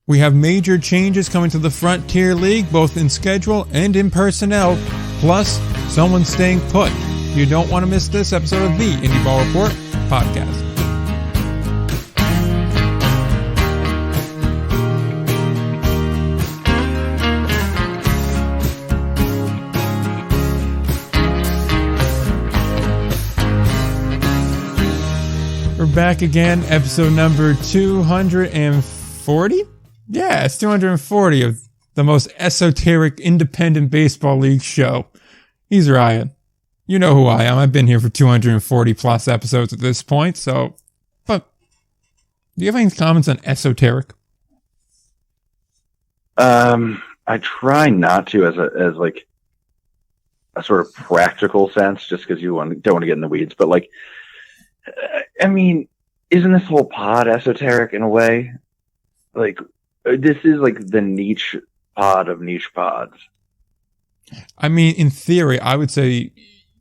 We have major changes coming to the Frontier League, both in schedule and in personnel, plus someone staying put. You don't want to miss this episode of the Indy Ball Report Podcast. We're back again, episode number 240? Yeah, it's 240 of the most esoteric independent baseball league show. He's Ryan. You know who I am. I've been here for 240 plus episodes at this point, so... But, do you have any comments on esoteric? I try not to as a sort of practical sense, just because don't want to get in the weeds, but I mean, isn't this whole pod esoteric in a way? This is the niche pod of niche pods. I mean, in theory, I would say,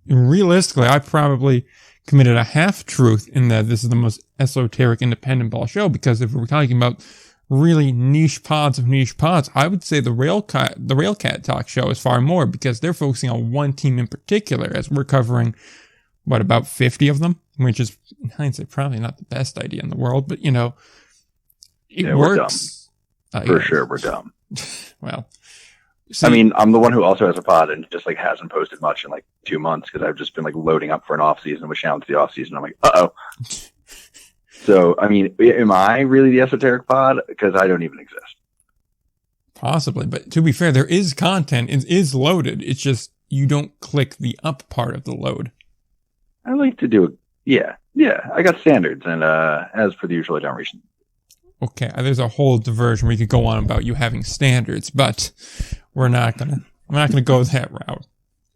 realistically, I probably committed a half-truth in that this is the most esoteric independent ball show, because if we're talking about really niche pods of niche pods, I would say the Railcat Talk show is far more, because they're focusing on one team in particular, as we're covering, about 50 of them? Which is, in hindsight, probably not the best idea in the world, but, it works. For sure, we're dumb. Well, I mean, I'm the one who also has a pod and just hasn't posted much in 2 months, because I've just been loading up for an off season, which now it's the off season. I'm like, uh-oh. So, I mean, am I really the esoteric pod? Because I don't even exist. Possibly, but to be fair, there is content. It is loaded. It's just you don't click the up part of the load. I like to do it. Yeah. I got standards, and as per the usual, I don't reach them. Okay, there's a whole diversion we could go on about you having standards, but we're not gonna go that route.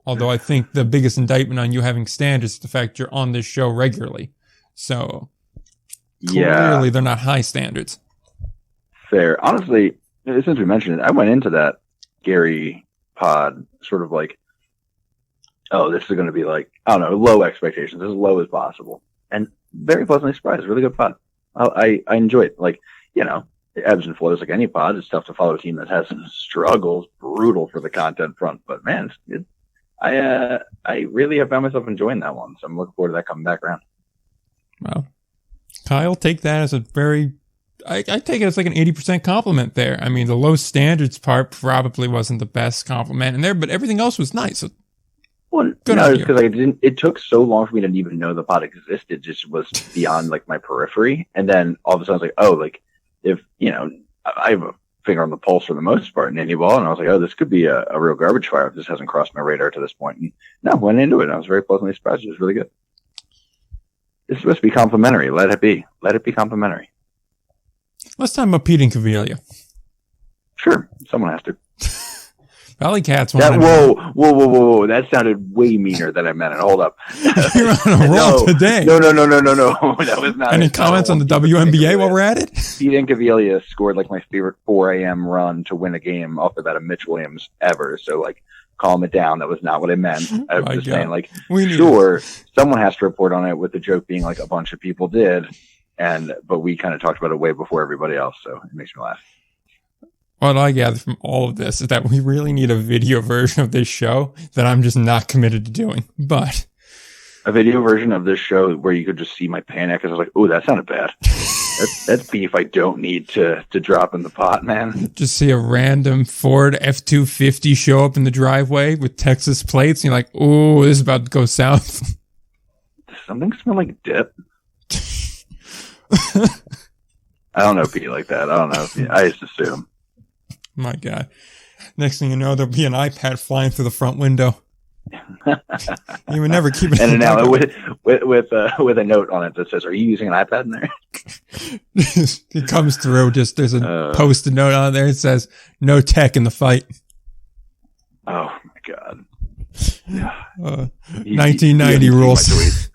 Although I think the biggest indictment on you having standards is the fact you're on this show regularly. So clearly they're not high standards. Fair. Honestly, since we mentioned it, I went into that Gary pod sort of oh, this is going to be I don't know, low expectations, as low as possible. And very pleasantly surprised. Really good pod. I enjoy it. It ebbs and flows like any pod. It's tough to follow a team that has some struggles, brutal for the content front. But man, I really have found myself enjoying that one. So I'm looking forward to that coming back around. Well, Kyle, take that as a very... I take it as an 80% compliment there. I mean, the low standards part probably wasn't the best compliment in there, but everything else was nice. So well, good no, because it took so long for me to even know the pod existed. It just was beyond my periphery. And then all of a sudden I was like, if, I have a finger on the pulse for the most part in Indy Ball. And I was like, oh, this could be a real garbage fire if this hasn't crossed my radar to this point. And no, went into it. And I was very pleasantly surprised. It was really good. It's supposed to be complimentary. Let it be. Let it be complimentary. Let's talk about Pete and Caviglia. Sure. Someone has to. Valley Cats. Whoa. That sounded way meaner than I meant it. Hold up. You're on a roll today. No. That was not. Any comments on the WNBA while we're at it? Pete and Caviglia scored my favorite 4 a.m. run to win a game off the bat of Mitch Williams ever. So calm it down. That was not what I meant. I was just saying sure, someone has to report on it, with the joke being a bunch of people did. But we kind of talked about it way before everybody else. So it makes me laugh. What I gather from all of this is that we really need a video version of this show that I'm just not committed to doing. But a video version of this show where you could just see my panic, because I was like, "Oh, that sounded bad." That's beef I don't need to drop in the pot, man. Just see a random Ford F-250 show up in the driveway with Texas plates, and you're like, "Oh, this is about to go south." Does something smell like dip? I don't know Pete like that. I don't know. I just assume. My God. Next thing you know, there'll be an iPad flying through the front window. You would never keep it. And now with a note on it that says, "Are you using an iPad in there?" It comes through. There's a post-it note on there. It says, "No tech in the fight." Oh my God. 1990 rules.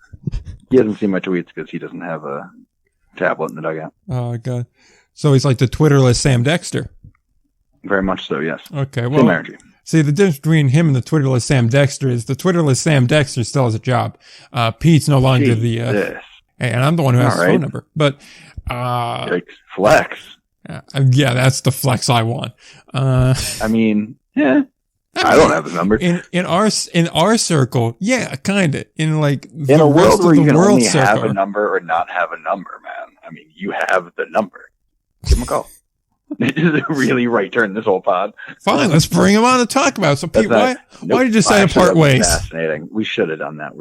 He hasn't seen my tweets because he doesn't have a tablet in the dugout. Oh God. So he's like the Twitterless Sam Dexter. Very much so, yes. Okay, well, same energy. See, the difference between him and the Twitterless Sam Dexter is the Twitterless Sam Dexter still has a job. Pete's no longer and I'm the one who has his phone number. But flex. Yeah, that's the flex I want. I mean, yeah. I don't have a number. In our circle, yeah, kind of. In like in a world where you can only have a number or not have a number, man. I mean, you have the number. Give him a call. This is a really right turn, this whole pod. Fine, let's bring him on to talk about it. So, Pete, why did you decide to part ways? Fascinating. We should have done that.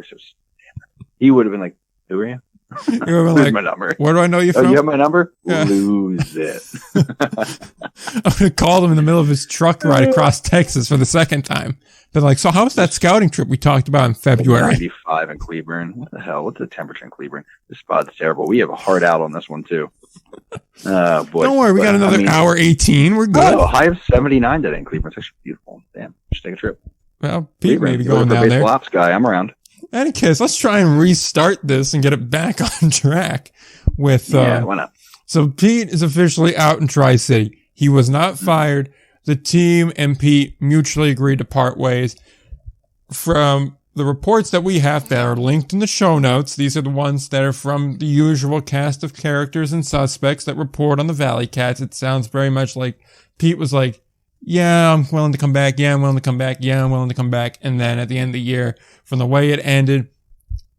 He would have been like, who are you? You were like, my number. Where do I know you from? Oh, you have my number? Yeah. Lose it. I'm going to call him in the middle of his truck ride across Texas for the second time. Been like, so how was that scouting trip we talked about in February? 95 in Cleburne. What the hell? What's the temperature in Cleburne? This spot's terrible. We have a hard out on this one, too. Boy. Don't worry. We got another hour 18. We're good. Oh, high of 79 today in Cleburne. It's actually beautiful. Damn. Just take a trip. Well, Pete may be going down there. Ops guy. I'm around. In any case, let's try and restart this and get it back on track with, why not? So Pete is officially out in Tri-City. He was not fired. The team and Pete mutually agreed to part ways. From the reports that we have that are linked in the show notes, these are the ones that are from the usual cast of characters and suspects that report on the Valley Cats. It sounds very much like Pete was like, yeah, I'm willing to come back. Yeah, I'm willing to come back. Yeah, I'm willing to come back. And then at the end of the year, from the way it ended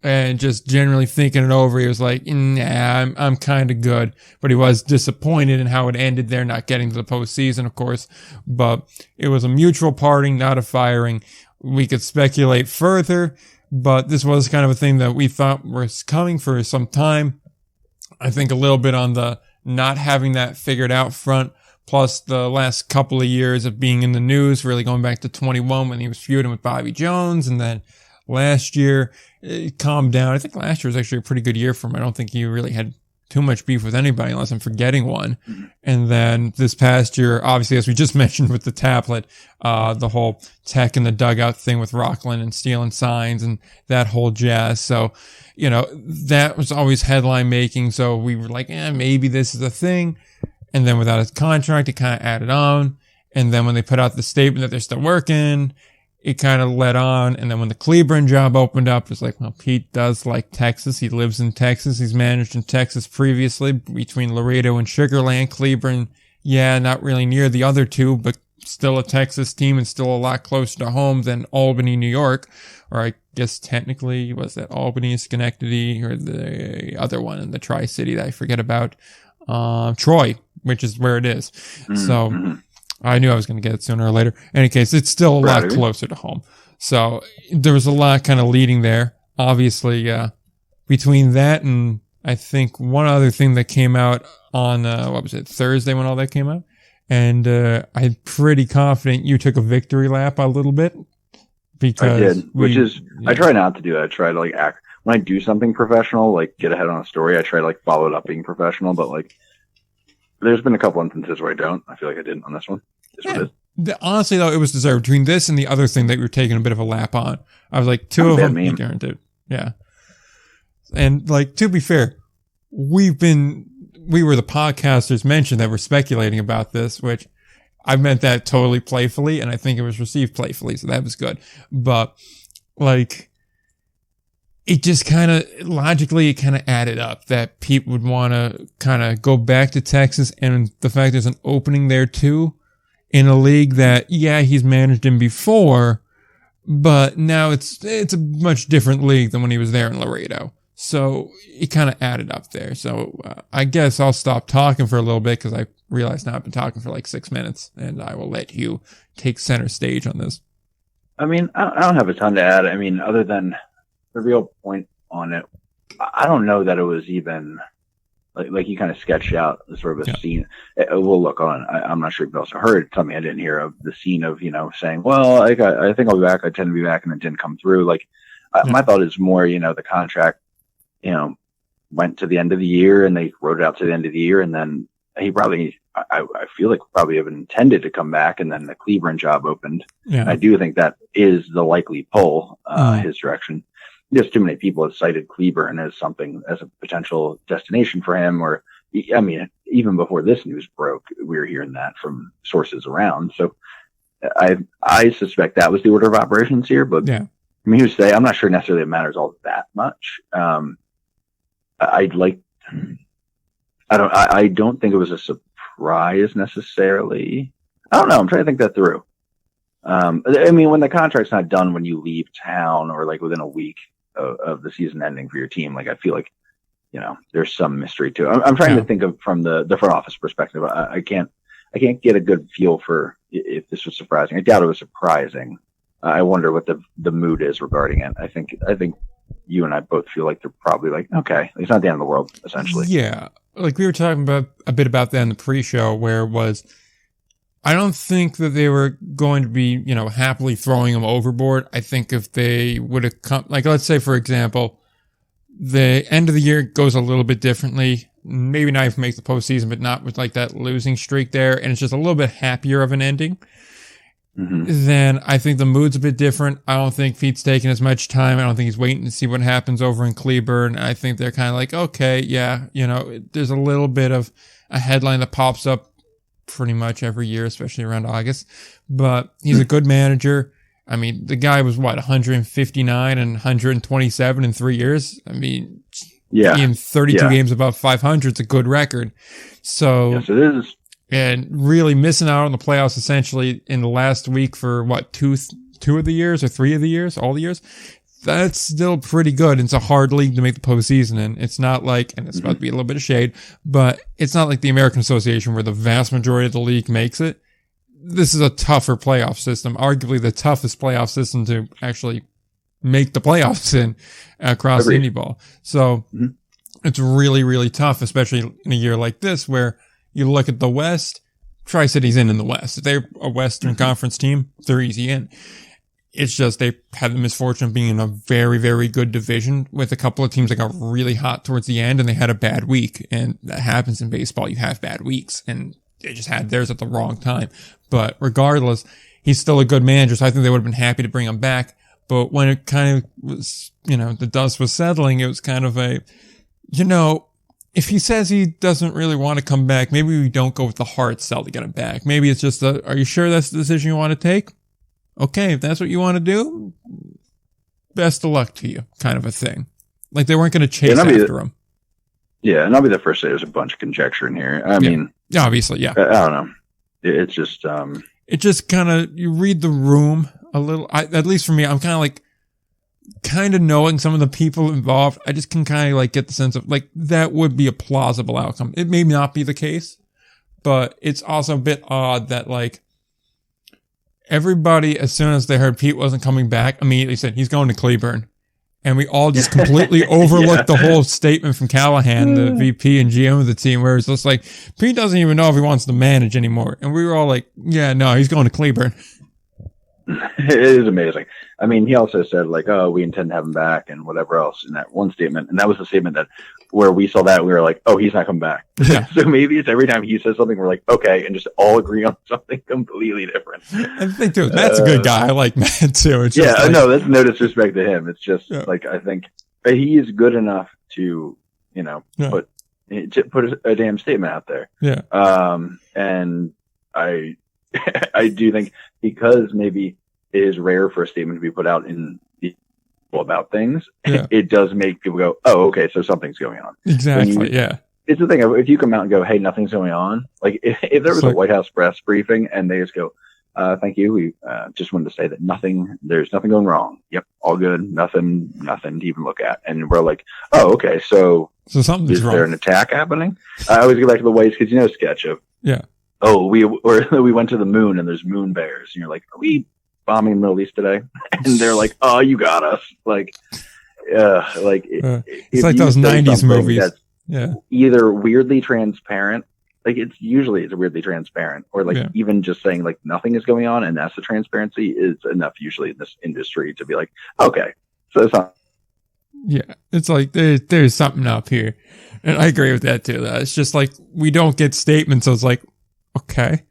and just generally thinking it over, he was like, nah, I'm kind of good. But he was disappointed in how it ended there, not getting to the postseason, of course. But it was a mutual parting, not a firing. We could speculate further, but this was kind of a thing that we thought was coming for some time. I think a little bit on the not having that figured out front. Plus the last couple of years of being in the news, really going back to 21 when he was feuding with Bobby Jones. And then last year, it calmed down. I think last year was actually a pretty good year for him. I don't think he really had too much beef with anybody unless I'm forgetting one. Mm-hmm. And then this past year, obviously, as we just mentioned with the tablet, the whole tech in the dugout thing with Rockland and stealing signs and that whole jazz. So, that was always headline making. So we were like, maybe this is a thing. And then without his contract, it kind of added on. And then when they put out the statement that they're still working, it kind of led on. And then when the Cleburne job opened up, it's like, well, Pete does like Texas. He lives in Texas. He's managed in Texas previously between Laredo and Sugar Land. Cleburne, yeah, not really near the other two, but still a Texas team and still a lot closer to home than Albany, New York. Or I guess technically, was that Albany, Schenectady, or the other one in the Tri-City that I forget about? Troy, which is where it is. Mm-hmm. So I knew I was going to get it sooner or later. In any case, it's still a lot closer to home. So there was a lot kind of leading there. Obviously, between that and I think one other thing that came out on, Thursday when all that came out. And I'm pretty confident you took a victory lap a little bit. Because I did, I try not to do that. I try to act. When I do something professional, get ahead on a story, I try to follow it up being professional, but there's been a couple instances where I don't. I feel like I didn't on this one. Honestly, though, it was deserved. Between this and the other thing that we were taking a bit of a lap on, I was like, two of them, you guaranteed. Yeah. And to be fair, we were the podcasters mentioned that were speculating about this, which I meant that totally playfully, and I think it was received playfully, so that was good. But, it just logically added up that Pete would want to go back to Texas, and the fact there's an opening there too in a league that, yeah, he's managed in before, but now it's a much different league than when he was there in Laredo. So it added up there. So I guess I'll stop talking for a little bit because I realize now I've been talking for 6 minutes, and I will let you take center stage on this. I mean, I don't have a ton to add. I mean, other than the real point on it, I don't know that it was even like you kind of sketched out sort of a scene. We'll look on. I'm not sure if you also heard. Tell me I didn't hear of the scene of saying, "Well, I think I'll be back. I tend to be back," and it didn't come through. My thought is more, the contract, went to the end of the year, and they wrote it out to the end of the year, and then he probably, I feel like probably have intended to come back, and then the Cleburne job opened. Yeah. I do think that is the likely pull his direction. Just too many people have cited Cleburne as a potential destination for him. Or, I mean, even before this news broke, we were hearing that from sources around. So I suspect that was the order of operations here. But yeah. I mean, who's to say? I'm not sure necessarily it matters all that much. I don't think it was a surprise necessarily. I don't know. I'm trying to think that through. I mean, when the contract's not done, when you leave town or like within a week of the season ending for your team, like I feel like, there's some mystery to it. I'm trying to think of from the front office perspective. I can't get a good feel for if this was surprising. I doubt it was surprising. I wonder what the mood is regarding it. I think you and I both feel like they're probably like, okay, it's not the end of the world, essentially. Yeah. Like we were talking about a bit about that in the pre-show, where it was, I don't think that they were going to be, happily throwing him overboard. I think if they would have come, like, let's say, for example, the end of the year goes a little bit differently. Maybe not even make the postseason, but not with like that losing streak there. And it's just a little bit happier of an ending. Then I think the mood's a bit different. I don't think Pete's taking as much time. I don't think he's waiting to see what happens over in Cleburne. I think they're kind of like, okay, yeah, there's a little bit of a headline that pops up pretty much every year, especially around August. But he's a good manager. I mean, the guy was 159 and 127 in 3 years. I mean, in 32 games above 500, it's a good record. So, yes, it is. And really missing out on the playoffs essentially in the last week for two of the years or 3 of the years, all the years. That's still pretty good. It's a hard league to make the postseason in. It's not like, and it's about to be a little bit of shade, but it's not like the American Association where the vast majority of the league makes it. This is a tougher playoff system, arguably the toughest playoff system to actually make the playoffs in across Indy Ball. So it's really, really tough, especially in a year like this where you look at the West, Tri-City's in the West. If they're a Western Conference team, they're easy in. It's just they had the misfortune of being in a very, very good division with a couple of teams that got really hot towards the end and they had a bad week. And that happens in baseball. You have bad weeks and they just had theirs at the wrong time. But regardless, he's still a good manager. So I think they would have been happy to bring him back. But when it kind of was, the dust was settling, it was kind of a, if he says he doesn't really want to come back, maybe we don't go with the hard sell to get him back. Maybe it's just are you sure that's the decision you want to take? Okay, if that's what you want to do, best of luck to you, kind of a thing. Like they weren't going to chase after him. Yeah, and I'll be the first to say there's a bunch of conjecture in here. I mean, obviously, yeah. I don't know. It's just, it just kind of, you read the room a little, at least for me, I'm kind of knowing some of the people involved, I just can kind of like get the sense of like, that would be a plausible outcome. It may not be the case, but it's also a bit odd that like, everybody, as soon as they heard Pete wasn't coming back, immediately said he's going to Cleburne. And we all just completely overlooked the whole statement from Callahan, the VP and GM of the team, where it's just like, Pete doesn't even know if he wants to manage anymore. And we were all like, yeah, no, he's going to Cleburne. It is amazing. I mean, he also said like, oh, we intend to have him back and whatever else in that one statement. And that was the statement that where we saw that we were like, oh, he's not coming back. Yeah. So maybe it's every time he says something, we're like, okay, and just all agree on something completely different. I think too, Matt's a good guy. I like Matt too. It's just no, that's no disrespect to him. It's just like, I think he is good enough to, put a damn statement out there. Yeah. And I do think because maybe it is rare for a statement to be put out in about things, it does make people go, oh, okay, so something's going on. Exactly. It's the thing, if you come out and go, hey, nothing's going on, like if there was a White House press briefing and they just go, thank you, we just wanted to say that there's nothing going wrong. Yep, all good, nothing to even look at. And we're like, oh, okay, so something's wrong. Is there an attack happening? I always go back to the White Kids sketch of, oh, we went to the moon and there's moon bears. And you're like, are we bombing the Middle East today? And they're like, oh, you got us. It's like those 90s movies. Either weirdly transparent, like it's weirdly transparent, or like even just saying like nothing is going on and that's the transparency is enough usually in this industry to be like, okay, so it's not. Yeah, it's like there's something up here. And I agree with that too. It's just like we don't get statements, so it's like, okay,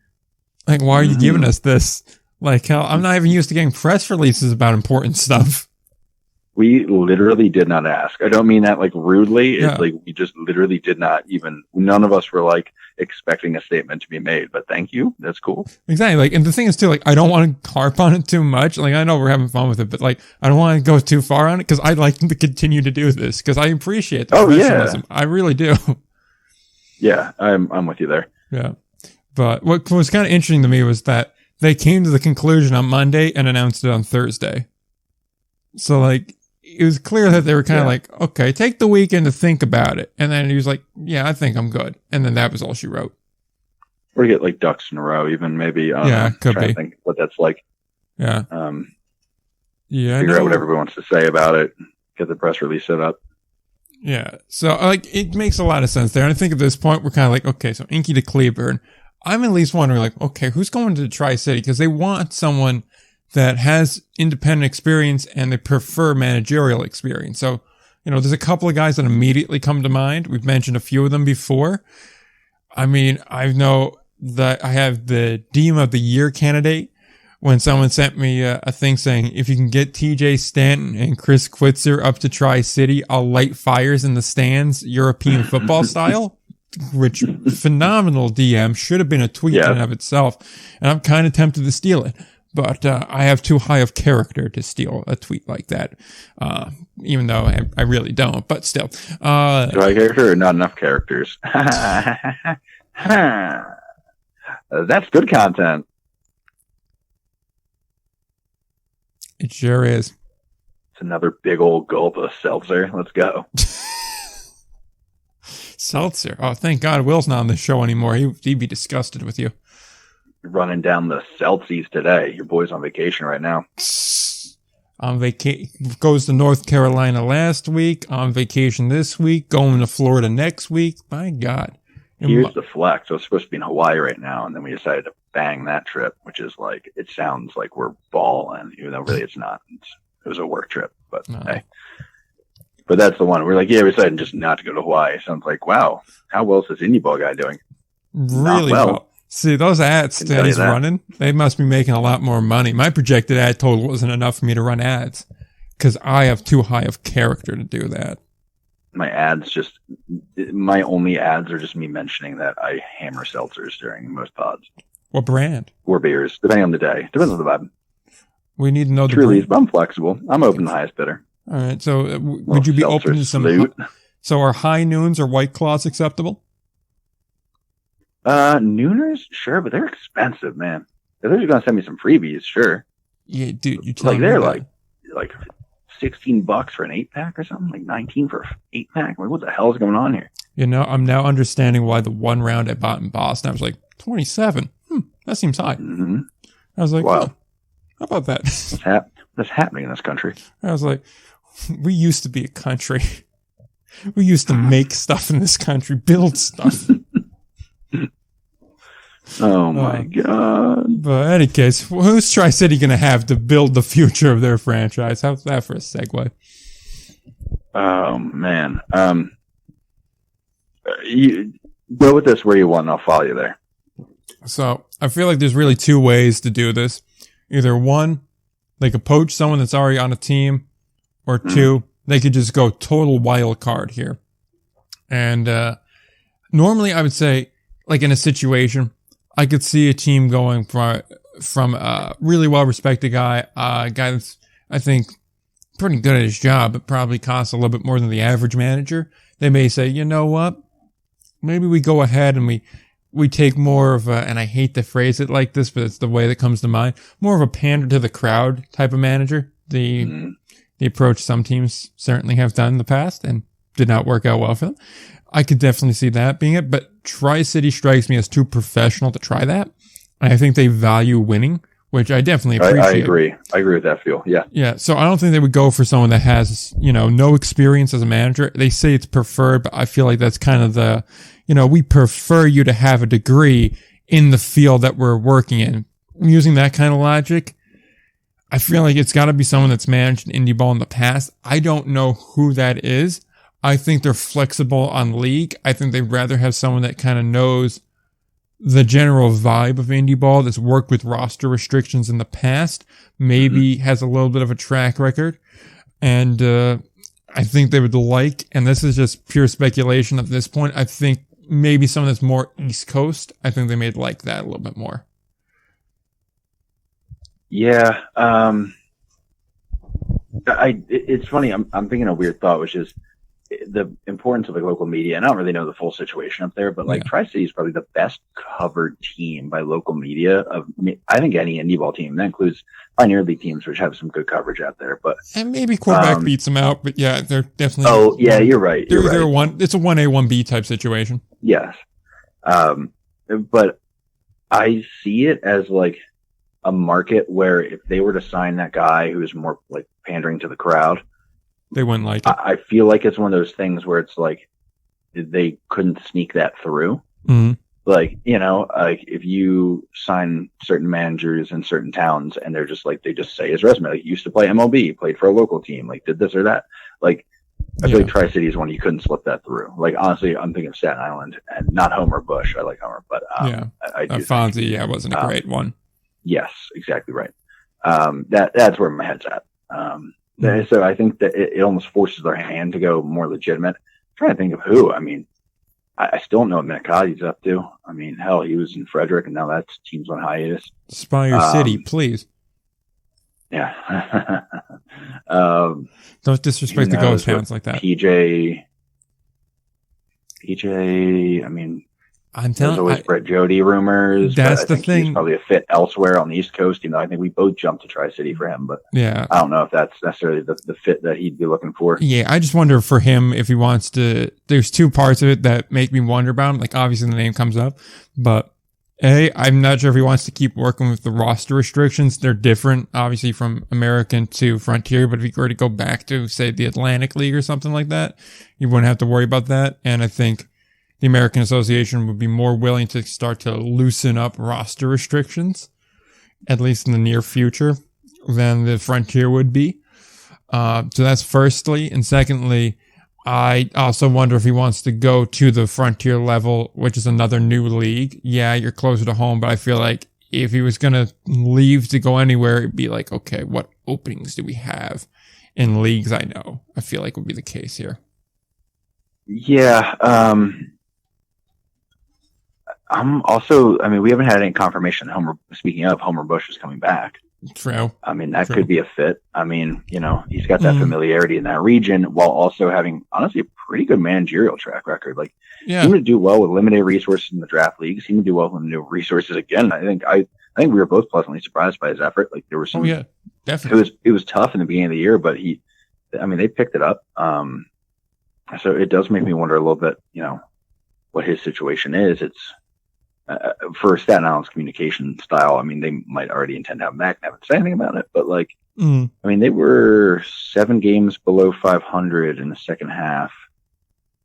like why are you giving us this? Like, hell, I'm not even used to getting press releases about important stuff. We literally did not ask. I don't mean that like rudely. It's like we just literally did not even. None of us were like expecting a statement to be made. But thank you. That's cool. Exactly. Like, and the thing is too, like, I don't want to harp on it too much. Like, I know we're having fun with it, but like, I don't want to go too far on it because I'd like them to continue to do this because I appreciate the professionalism. I really do. Yeah, I'm with you there. Yeah. But what was kind of interesting to me was that they came to the conclusion on Monday and announced it on Thursday. So, like, it was clear that they were kind of like, okay, take the weekend to think about it. And then he was like, yeah, I think I'm good. And then that was all she wrote. Or you get like ducks in a row, even maybe. Could be. To think what that's like. Yeah. Figure out what everybody wants to say about it. Get the press release set up. Yeah. So, like, it makes a lot of sense there. And I think at this point, we're kind of like, okay, so Inky to Cleburne. I'm at least wondering, like, okay, who's going to Tri-City? Because they want someone that has independent experience and they prefer managerial experience. So, there's a couple of guys that immediately come to mind. We've mentioned a few of them before. I mean, I know that I have the Team of the Year candidate when someone sent me a thing saying, if you can get TJ Stanton and Chris Kwitzer up to Tri-City, I'll light fires in the stands, European football style. Which phenomenal DM, should have been a tweet in and of itself. And I'm kind of tempted to steal it. But I have too high of character to steal a tweet like that. Even though I really don't, but still. Too high character or not enough characters? That's good content. It sure is. It's another big old gulp of seltzer. Let's go. Seltzer. Oh, thank God Will's not on the show anymore. He'd be disgusted with you. You're running down the Celsius today. Your boy's on vacation right now. On vacation, goes to North Carolina last week. On vacation this week. Going to Florida next week. My God. Here's the flex. I was supposed to be in Hawaii right now, and then we decided to bang that trip, which is like, it sounds like we're balling, even though really it's not. It was a work trip, but hey. But that's the one. We're like, yeah, we decided just not to go to Hawaii. Sounds like, wow, how well is this Indy Ball guy doing? Really well. See, those ads that he's running, they must be making a lot more money. My projected ad total wasn't enough for me to run ads because I have too high of character to do that. My only ads are just me mentioning that I hammer seltzers during most pods. What brand? Or beers, depending on the day. Depends on the vibe. We need to know the Truly, but I'm flexible. I'm open to the highest bidder. All right. So would you be open to some? So are High Noons or White Claws acceptable? Nooners, sure, but they're expensive, man. If they're going to send me some freebies, sure. Yeah, dude, you like they're like $16 for an 8-pack or something, like 19 for an 8-pack. Like, what the hell is going on here? I'm now understanding why the one round I bought in Boston, I was like 27. That seems high. Mm-hmm. I was like, wow, how about that? What's happening in this country? I was like, we used to be a country. We used to make stuff in this country, build stuff. Oh my God. But in any case, who's Tri-City going to have to build the future of their franchise? How's that for a segue? Oh man. You go with this where you want and I'll follow you there. So I feel like there's really two ways to do this. Either one, they could poach someone that's already on a team, or two, they could just go total wild card here. And normally I would say, like in a situation, I could see a team going from a really well-respected guy, a guy that's, I think, pretty good at his job, but probably costs a little bit more than the average manager. They may say, you know what? Maybe we go ahead and we take more of a, and I hate to phrase it like this, but it's the way that comes to mind, more of a pander to the crowd type of manager. The approach some teams certainly have done in the past and did not work out well for them. I could definitely see that being it, but Tri-City strikes me as too professional to try that. I think they value winning, which I definitely appreciate. I agree. I agree with that feel. Yeah. Yeah. So I don't think they would go for someone that has, no experience as a manager. They say it's preferred, but I feel like that's kind of the, we prefer you to have a degree in the field that we're working in. Using that kind of logic, I feel like it's got to be someone that's managed Indy Ball in the past. I don't know who that is. I think they're flexible on league. I think they'd rather have someone that kind of knows the general vibe of Indy Ball, that's worked with roster restrictions in the past, maybe has a little bit of a track record. And I think they would like, and this is just pure speculation at this point, I think maybe someone that's more East Coast, I think they may like that a little bit more. Yeah. It's funny. I'm thinking a weird thought, which is, the importance of like local media, and I don't really know the full situation up there, but like Tri-City is probably the best covered team by local media of, I think, any Indy Ball team. That includes Pioneer League teams, which have some good coverage out there. But and maybe Quebec beats them out, but yeah, they're definitely. Oh yeah, you're right. You're right. It's a 1A 1B type situation. Yes, but I see it as like a market where if they were to sign that guy who is more like pandering to the crowd, they wouldn't like it. I feel like it's one of those things where it's like they couldn't sneak that through. Mm-hmm. Like, you know, like if you sign certain managers in certain towns and they're just like, they just say his resume, like, used to play MLB, played for a local team, like did this or that. Like, I feel like Tri-City is one you couldn't slip that through. Like, honestly, I'm thinking of Staten Island and not Homer Bush. I like Homer, but I do Fonzie, wasn't a great one. Yes, exactly right. That's where my head's at. So I think that it almost forces their hand to go more legitimate. I'm trying to think of who. I mean, I still don't know what Minicotti's up to. I mean, hell, he was in Frederick, and now that team's on hiatus. Spire City, please. Yeah. Don't disrespect the ghost towns like that. PJ, I mean, there's always Brett Jody rumors. That's the thing. He's probably a fit elsewhere on the East Coast. You know, I think we both jumped to Tri-City for him, but I don't know if that's necessarily the fit that he'd be looking for. Yeah, I just wonder for him if he wants to. There's two parts of it that make me wonder about him. Like, obviously the name comes up, but I'm not sure if he wants to keep working with the roster restrictions. They're different, obviously, from American to Frontier, but if he were to go back to, say, the Atlantic League or something like that, you wouldn't have to worry about that. And I think the American Association would be more willing to start to loosen up roster restrictions, at least in the near future, than the Frontier would be. So that's firstly. And secondly, I also wonder if he wants to go to the Frontier level, which is another new league. Yeah, you're closer to home, but I feel like if he was going to leave to go anywhere, it'd be like, okay, what openings do we have in leagues I know? I feel like would be the case here. Yeah. I'm also, I mean, we haven't had any confirmation speaking of Homer Bush is coming back. True. I mean, that could be a fit. I mean, you know, he's got that familiarity in that region while also having, honestly, a pretty good managerial track record. Like, seemed to do well with limited resources in the draft league. Seemed to do well with limited resources again. I think we were both pleasantly surprised by his effort. Like, there was some. Oh yeah, definitely. It was tough in the beginning of the year, but they picked it up. So it does make me wonder a little bit, you know, what his situation is. It's. For Staten Island's communication style, I mean, they might already intend to have Mac, haven't said anything about it, but like, I mean, they were 7 games below 500 in the second half.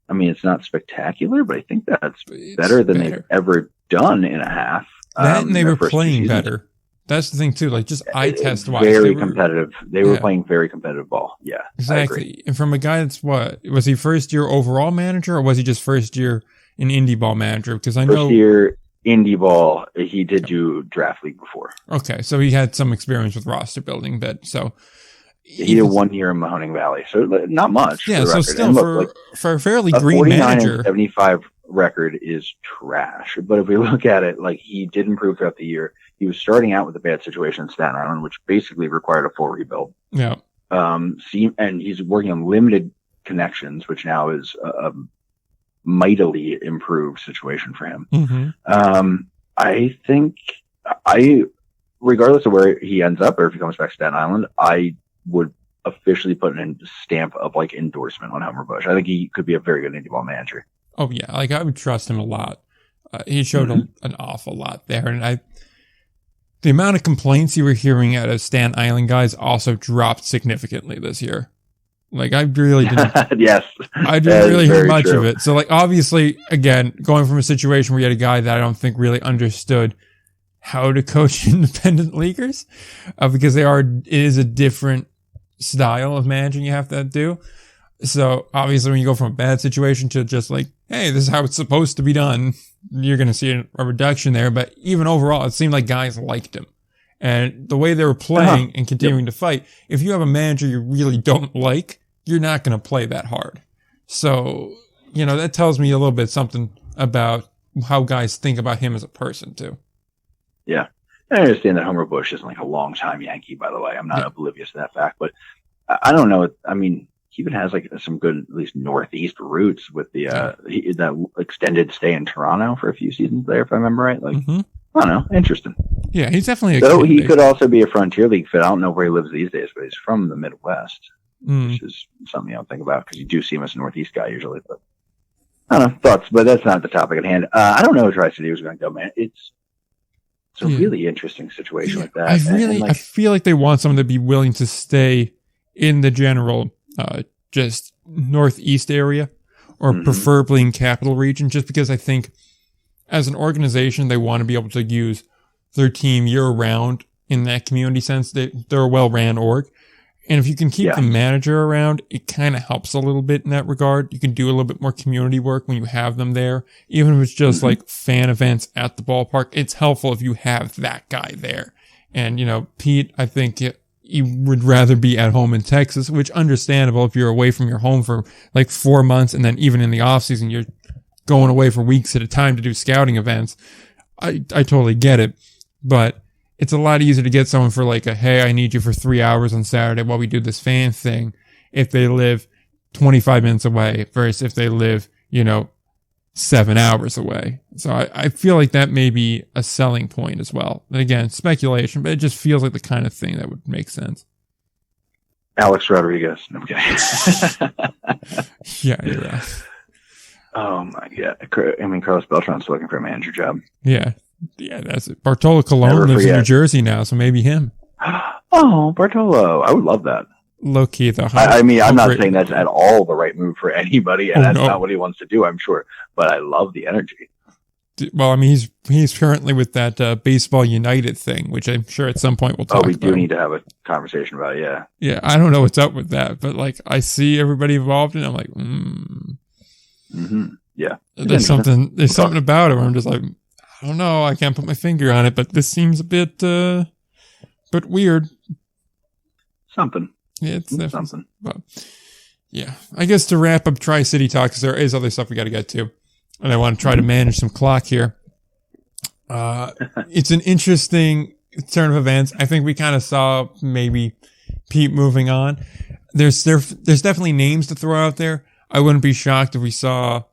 I mean, it's not spectacular, but I think that's better than they've ever done in a half. And they were playing better. That's the thing too. Like, just eye test wise, very competitive. They were playing very competitive ball. Yeah, exactly. And from a guy that's was he first year overall manager, or was he just first year an Indy Ball manager? Because I know first year Indy Ball, he did do draft league before. Okay, so he had some experience with roster building, but so he did 1 year in Mahoning Valley, so not much. Yeah, so still for a fairly green manager, 75 record is trash. But if we look at it, like, he did improve throughout the year. He was starting out with a bad situation in Staten Island, which basically required a full rebuild. Yeah. And he's working on limited connections, which now is a mightily improved situation for him. I think regardless of where he ends up or if he comes back to Staten Island, I would officially put a stamp of like endorsement on Homer Bush. I think he could be a very good Indy Ball manager. Oh yeah, like I would trust him a lot. He showed an awful lot there, and the amount of complaints you were hearing out of Staten Island guys also dropped significantly this year. Like, I really didn't. Yes. I didn't really hear much of it. So, like, obviously, again, going from a situation where you had a guy that I don't think really understood how to coach independent leaguers, because it is a different style of managing you have to do. So, obviously, when you go from a bad situation to just like, hey, this is how it's supposed to be done, you're going to see a reduction there. But even overall, it seemed like guys liked him. And the way they were playing and continuing to fight, if you have a manager you really don't like, you're not going to play that hard. So, you know, that tells me a little bit something about how guys think about him as a person, too. Yeah. I understand that Homer Bush isn't like a long-time Yankee, by the way. I'm not oblivious to that fact. But I don't know. I mean, he even has like some good, at least Northeast roots with the that extended stay in Toronto for a few seasons there, if I remember right. Like, I don't know, interesting. Yeah, he's definitely a Though he could also be a Frontier League fit. I don't know where he lives these days, but he's from the Midwest, which is something you don't think about because you do see him as a Northeast guy usually. But I don't know, thoughts, but that's not the topic at hand. I don't know if Tri-City was going to go, man. It's a really interesting situation like that. I feel like they want someone to be willing to stay in the general, just Northeast area, or preferably in Capital Region, just because I think as an organization, they want to be able to use their team year round in that community sense. They're a well-ran org. And if you can keep the manager around, it kind of helps a little bit in that regard. You can do a little bit more community work when you have them there. Even if it's just like fan events at the ballpark, it's helpful if you have that guy there. And, Pete, I think he would rather be at home in Texas, which understandable if you're away from your home for like 4 months. And then even in the off season, you're going away for weeks at a time to do scouting events. I totally get it, but it's a lot easier to get someone for like hey, I need you for 3 hours on Saturday while we do this fan thing if they live 25 minutes away versus if they live, 7 hours away. So I feel like that may be a selling point as well. And again, speculation, but it just feels like the kind of thing that would make sense. Alex Rodriguez. No, I'm kidding. Yeah. Oh my God. I mean, Carlos Beltran's looking for a manager job. Yeah, that's it. Bartolo Colon lives in New Jersey now, so maybe him. Oh, Bartolo. I would love that. Low key, though. I'm not saying that's at all the right move for anybody, and that's not what he wants to do, I'm sure. But I love the energy. Well, I mean, he's currently with that Baseball United thing, which I'm sure at some point we'll talk about. We do need to have a conversation about it, yeah. Yeah, I don't know what's up with that, but like I see everybody involved, and I'm like, Yeah. There's something about it where I'm just like, I don't know, I can't put my finger on it, but this seems a bit weird. Something. Yeah, it's something. But yeah, I guess to wrap up Tri-City talk, because there is other stuff we got to get to, and I want to try to manage some clock here. It's an interesting turn of events. I think we kind of saw maybe Pete moving on. There's definitely names to throw out there. I wouldn't be shocked if we saw,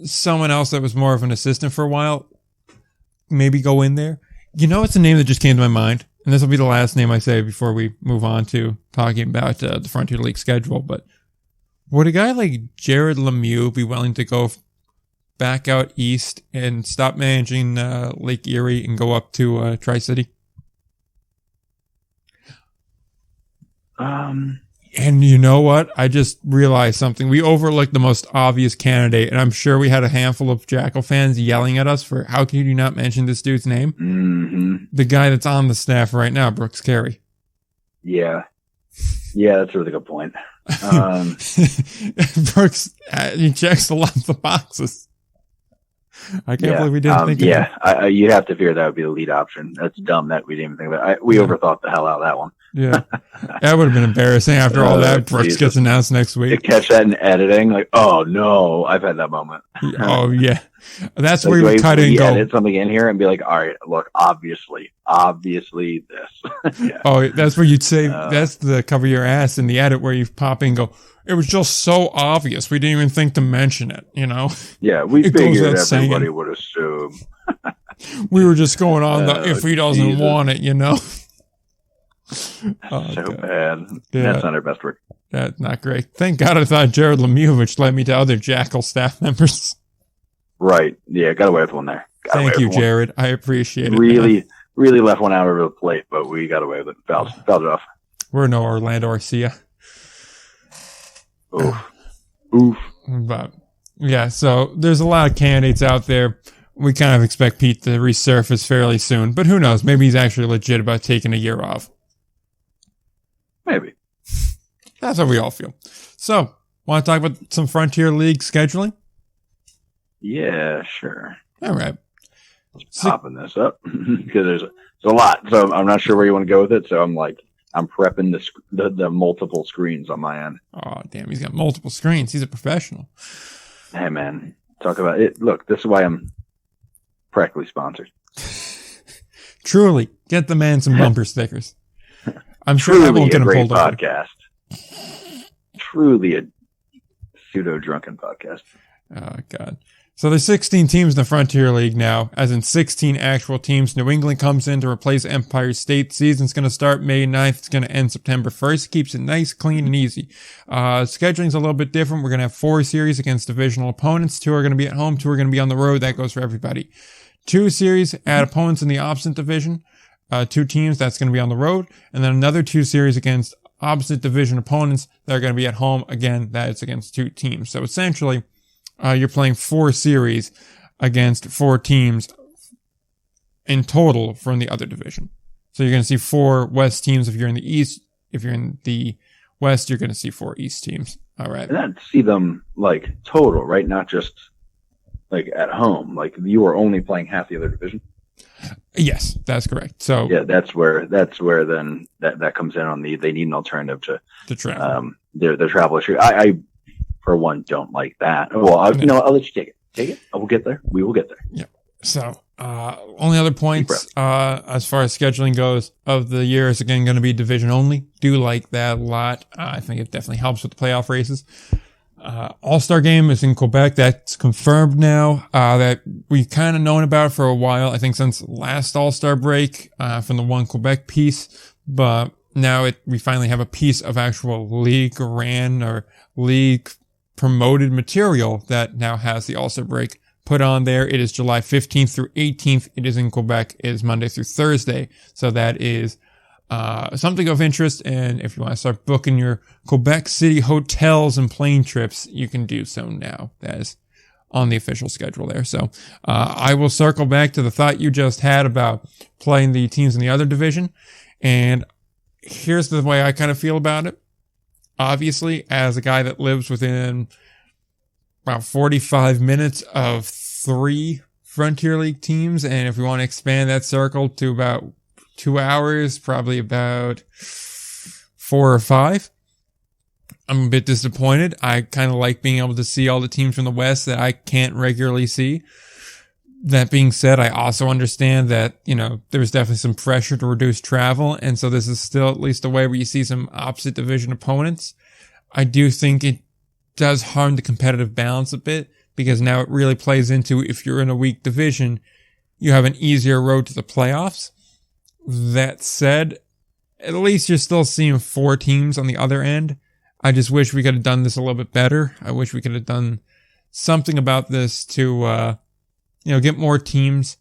someone else that was more of an assistant for a while, maybe go in there. It's a name that just came to my mind, and this will be the last name I say before we move on to talking about the Frontier League schedule. But would a guy like Jared Lemieux be willing to go back out east and stop managing Lake Erie and go up to Tri-City? And you know what? I just realized something. We overlooked the most obvious candidate, and I'm sure we had a handful of Jackal fans yelling at us for how could you not mention this dude's name? Mm-hmm. The guy that's on the staff right now, Brooks Carey. Yeah, that's a really good point. Brooks, he checks a lot of the boxes. I can't believe we didn't think of that. You'd have to figure that would be the lead option. That's dumb that we didn't even think of it. We overthought the hell out of that one. Yeah. That would have been embarrassing after all that. Brooks gets announced next week. To catch that in editing, like, oh no, I've had that moment. Oh yeah. That's where you would cut in and go. Edit something in here and be like, all right, look, obviously this. Yeah. Oh, that's where you'd say, that's the cover your ass in the edit where you pop in and go, it was just so obvious. We didn't even think to mention it, Yeah, we figured everybody would assume. We were just going on if he doesn't want it, So bad. Yeah. That's not our best work. That's not great. Thank God I thought Jared Lemieux, which led me to other Jackal staff members. Right. Yeah, got away with one there. Thank you, Jared. I appreciate it. Really left one out of the plate, but we got away with it. Fouled it off. We're no Orlando Arcia. Oof. But yeah, so there's a lot of candidates out there. We kind of expect Pete to resurface fairly soon, but who knows? Maybe he's actually legit about taking a year off. Maybe. That's how we all feel. So, want to talk about some Frontier League scheduling? Yeah, sure. All right. Popping this up because there's a lot. So I'm not sure where you want to go with it. So I'm prepping the multiple screens on my end. Oh, damn. He's got multiple screens. He's a professional. Hey, man. Talk about it. Look, this is why I'm practically sponsored. Truly. Get the man some bumper stickers. I'm sure I won't get him pulled over. Podcast. truly a pseudo-drunken podcast. Oh, God. So there's 16 teams in the Frontier League now, as in 16 actual teams. New England comes in to replace Empire State. Season's going to start May 9th. It's going to end September 1st. Keeps it nice, clean, and easy. Scheduling's a little bit different. We're going to have 4 series against divisional opponents. 2 are going to be at home. 2 are going to be on the road. That goes for everybody. 2 series at opponents in the opposite division. 2 teams, that's going to be on the road. And then another 2 series against opposite division opponents that are going to be at home. Again, that is against 2 teams. So essentially, you're playing 4 series against 4 teams in total from the other division. So you're going to see 4 West teams if you're in the East. If you're in the West, you're going to see 4 East teams. All right. And I'd see them like total, right? Not just like at home. Like you are only playing half the other division. Yes, that's correct. So yeah, that's where then that comes in on they need an alternative to travel. Their travel issue. I for one don't like that. Well, I'll let you take it. Take it. I will get there. We will get there. Yeah. So only other points as far as scheduling goes of the year is again going to be division only. Do like that a lot. I think it definitely helps with the playoff races. All-Star game is in Quebec. That's confirmed now. That we've kind of known about for a while. I think since last All-Star break, from the one Quebec piece, but now we finally have a piece of actual league ran or league promoted material that now has the All-Star break put on there. It is July 15th through 18th. It is in Quebec. It is Monday through Thursday. So that is something of interest, and if you want to start booking your Quebec City hotels and plane trips, you can do so now. That is on the official schedule there. So I will circle back to the thought you just had about playing the teams in the other division, and here's the way I kind of feel about it. Obviously, as a guy that lives within about 45 minutes of 3 Frontier League teams, and if we want to expand that circle to about 2 hours, probably about 4 or 5. I'm a bit disappointed. I kind of like being able to see all the teams from the West that I can't regularly see. That being said, I also understand that, there's definitely some pressure to reduce travel. And so this is still at least a way where you see some opposite division opponents. I do think it does harm the competitive balance a bit because now it really plays into if you're in a weak division, you have an easier road to the playoffs. That said, at least you're still seeing 4 teams on the other end. I just wish we could have done this a little bit better. I wish we could have done something about this to, get more teams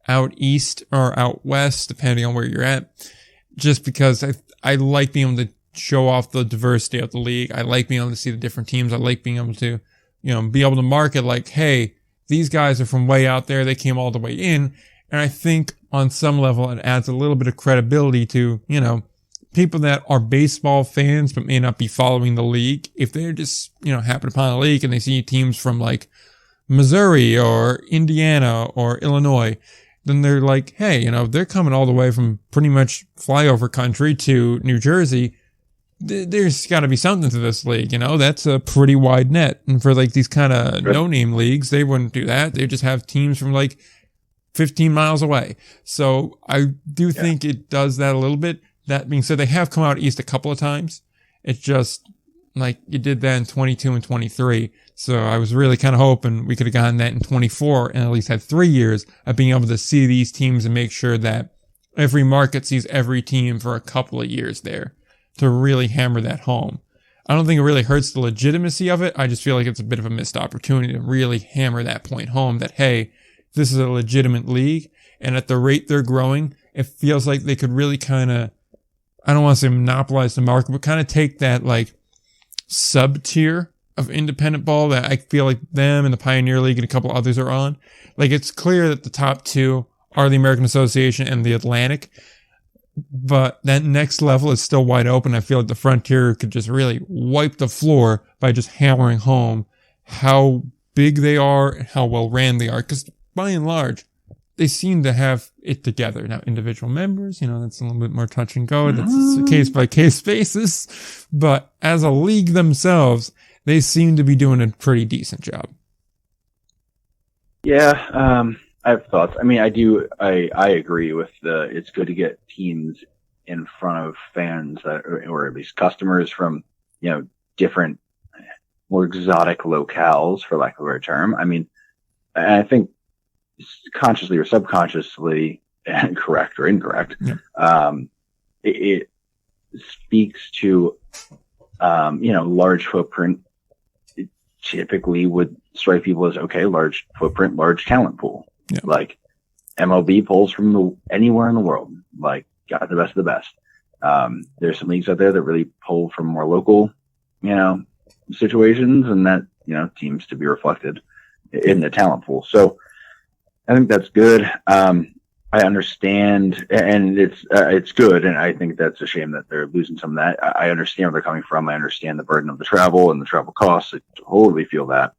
out east or out west, depending on where you're at. Just because I like being able to show off the diversity of the league. I like being able to see the different teams. I like being able to, be able to market like, hey, these guys are from way out there. They came all the way in. And I think on some level, it adds a little bit of credibility to, people that are baseball fans but may not be following the league. If they're just, happen upon a league and they see teams from like Missouri or Indiana or Illinois, then they're like, hey, they're coming all the way from pretty much flyover country to New Jersey. There's got to be something to this league, that's a pretty wide net. And for like these kind of no-name leagues, they wouldn't do that. They just have teams from like 15 miles away. So I do think it does that a little bit. That being said, they have come out east a couple of times. It's just like you did that in 22 and 23. So I was really kind of hoping we could have gotten that in 24 and at least had 3 years of being able to see these teams and make sure that every market sees every team for a couple of years there to really hammer that home. I don't think it really hurts the legitimacy of it. I just feel like it's a bit of a missed opportunity to really hammer that point home that, hey, this is a legitimate league, and at the rate they're growing, it feels like they could really kind of, I don't want to say monopolize the market, but kind of take that like sub-tier of independent ball that I feel like them and the Pioneer League and a couple others are on. Like it's clear that the top 2 are the American Association and the Atlantic, but that next level is still wide open. I feel like the Frontier could just really wipe the floor by just hammering home how big they are and how well ran they are. Because by and large, they seem to have it together. Now, individual members, that's a little bit more touch and go. That's a case by case basis. But as a league themselves, they seem to be doing a pretty decent job. Yeah, I have thoughts. I mean, I agree with it's good to get teams in front of fans or at least customers from, different, more exotic locales, for lack of a better term. I mean, I think consciously or subconsciously, correct or incorrect, it speaks to, large footprint. It typically would strike people as, okay, large footprint, large talent pool. Yeah. Like MLB pulls from anywhere in the world, like got the best of the best. There's some leagues out there that really pull from more local, situations, and that, seems to be reflected in the talent pool. So I think that's good. I understand, and it's good, and I think that's a shame that they're losing some of that. I understand where they're coming from. I understand the burden of the travel and the travel costs. I totally feel that.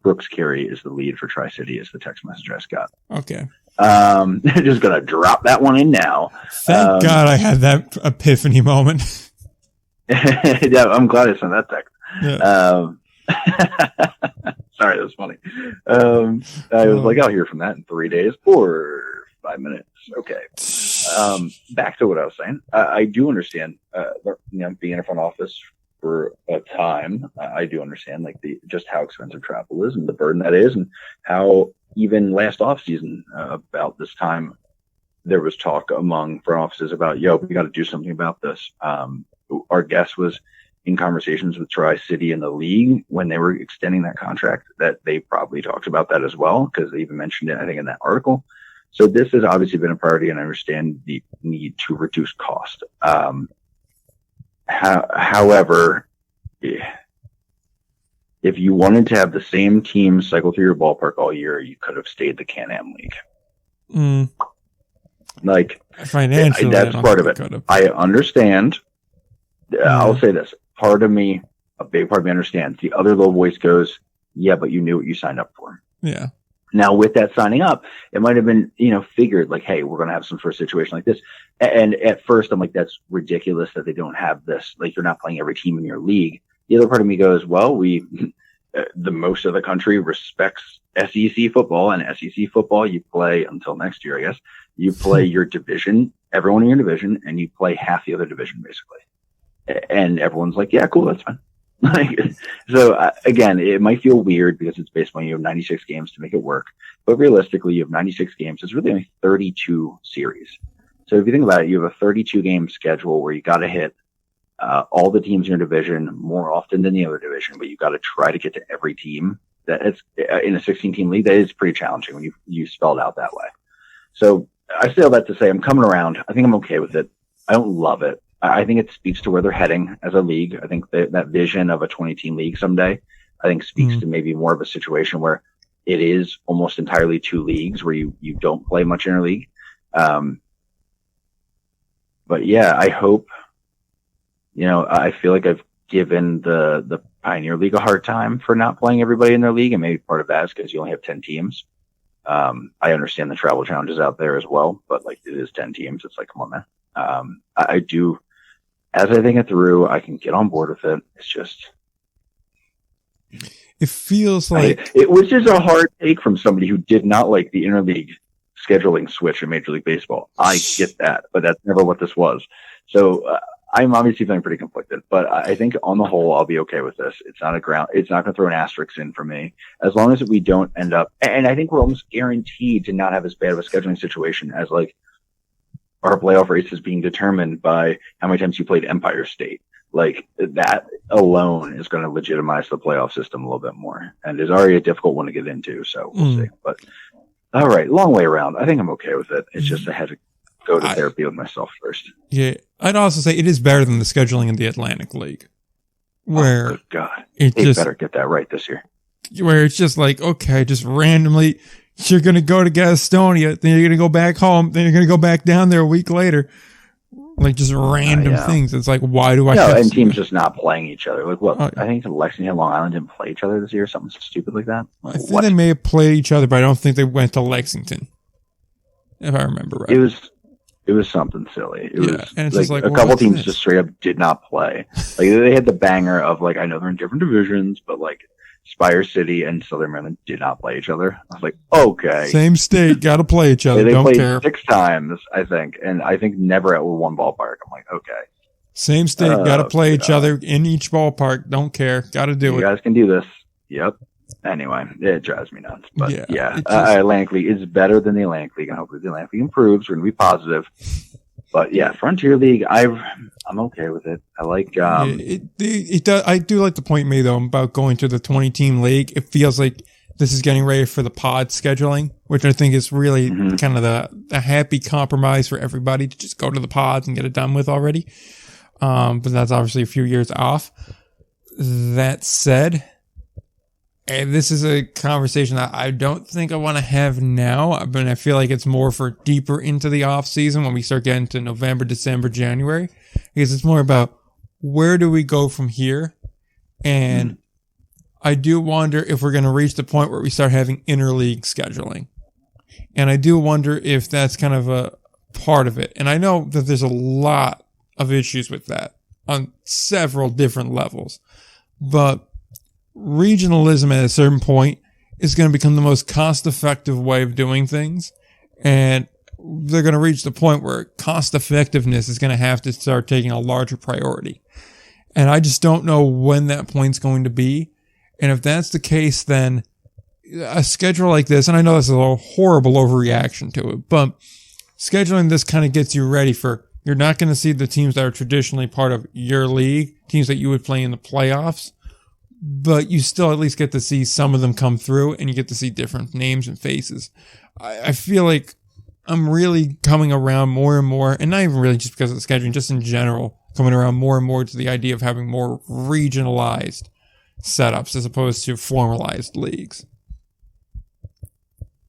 Brooks Carey is the lead for Tri-City, is the text message I just got. Okay. Just gonna drop that one in now. Thank God I had that epiphany moment. Yeah, I'm glad I sent that text. Yeah. Sorry, that was funny. I was like, I'll hear from that in 3 days or 5 minutes. Okay. Back to what I was saying. I do understand, being in a front office for a time. I do understand just how expensive travel is and the burden that is, and how even last off season, about this time, there was talk among front offices about, we got to do something about this. Our guest was in conversations with Tri-City and the league when they were extending that contract, that they probably talked about that as well, because they even mentioned it, I think, in that article. So this has obviously been a priority, and I understand the need to reduce cost. However, if you wanted to have the same team cycle through your ballpark all year, you could have stayed the Can-Am League. Like, financially, that's part of it. I understand. I'll say this. A big part of me understands. The other little voice goes, yeah, but you knew what you signed up for. Yeah. Now, with that signing up, it might have been, figured like, hey, we're going to have some sort of situation like this. And at first, I'm like, that's ridiculous that they don't have this. Like, you're not playing every team in your league. The other part of me goes, well, the most of the country respects SEC football, and SEC football, you play until next year, I guess. You play your division, everyone in your division, and you play half the other division, basically. And everyone's like, yeah, cool, that's fine. So again, it might feel weird because it's based on you have 96 games to make it work, but realistically, you have 96 games. It's really only 32 series. So if you think about it, you have a 32 game schedule where you got to hit all the teams in your division more often than the other division, but you got to try to get to every team. That it's in a 16 team league. That is pretty challenging when you spell it out that way. So I say all that to say I'm coming around. I think I'm okay with it. I don't love it. I think it speaks to where they're heading as a league. I think that vision of a 20-team league someday, I think speaks to maybe more of a situation where it is almost entirely two leagues where you don't play much interleague. But yeah, I hope, I feel like I've given the Pioneer League a hard time for not playing everybody in their league. And maybe part of that is because you only have 10 teams. I understand the travel challenges out there as well, but like it is 10 teams. It's like, come on, man. I do, as I think it through, I can get on board with it. It's just, it feels like which is a hard take from somebody who did not like the interleague scheduling switch in Major League Baseball. I get that, but that's never what this was. So I'm obviously feeling pretty conflicted, but I think on the whole, I'll be okay with this. It's not going to throw an asterisk in for me, as long as we don't end up, and I think we're almost guaranteed to not have as bad of a scheduling situation as like our playoff race is being determined by how many times you played Empire State. Like that alone is going to legitimize the playoff system a little bit more, and is already a difficult one to get into. So we'll see. But all right, long way around. I think I'm okay with it. It's just I had to go to therapy with myself first. Yeah, I'd also say it is better than the scheduling in the Atlantic League, where good God, they better get that right this year. Where it's just like, okay, just randomly, you're going to go to Gastonia, then you're going to go back home, then you're going to go back down there a week later. Like just random things. It's like, why do I? No, and teams just not playing each other. Like what? I think Lexington and Long Island didn't play each other this year. Something stupid like that. Like, I think they may have played each other, but I don't think they went to Lexington, if I remember right. It was something silly. It was and it's like a couple teams just straight up did not play. Like they had the banger of like, I know they're in different divisions, but like Spire City and Southern Maryland did not play each other. I was like, okay. Same state, got to play each other. They don't played care. 6 times, I think, and I think never at one ballpark. I'm like, okay. Same state, got to play each other in each ballpark. Don't care. Got to do it. You guys can do this. Yep. Anyway, it drives me nuts. But Atlantic League is better than the Atlantic League, and hopefully the Atlantic League improves. We're going to be positive. But yeah, Frontier League, I'm okay with it. I like. It does. I do like the point made though about going to the 20-team league. It feels like this is getting ready for the pod scheduling, which I think is really kind of the happy compromise for everybody to just go to the pods and get it done with already. But that's obviously a few years off. That said, and this is a conversation that I don't think I want to have now, but I feel like it's more for deeper into the off season when we start getting to November, December, January, because it's more about where do we go from here? And I do wonder if we're going to reach the point where we start having interleague scheduling. And I do wonder if that's kind of a part of it. And I know that there's a lot of issues with that on several different levels, but regionalism at a certain point is going to become the most cost-effective way of doing things. And they're going to reach the point where cost-effectiveness is going to have to start taking a larger priority. And I just don't know when that point's going to be. And if that's the case, then a schedule like this, and I know this is a horrible overreaction to it, but scheduling this kind of gets you ready for, you're not going to see the teams that are traditionally part of your league, teams that you would play in the playoffs, but you still at least get to see some of them come through, and you get to see different names and faces. I feel like I'm really coming around more and more, and not even really just because of the scheduling, just in general, coming around more and more to the idea of having more regionalized setups as opposed to formalized leagues.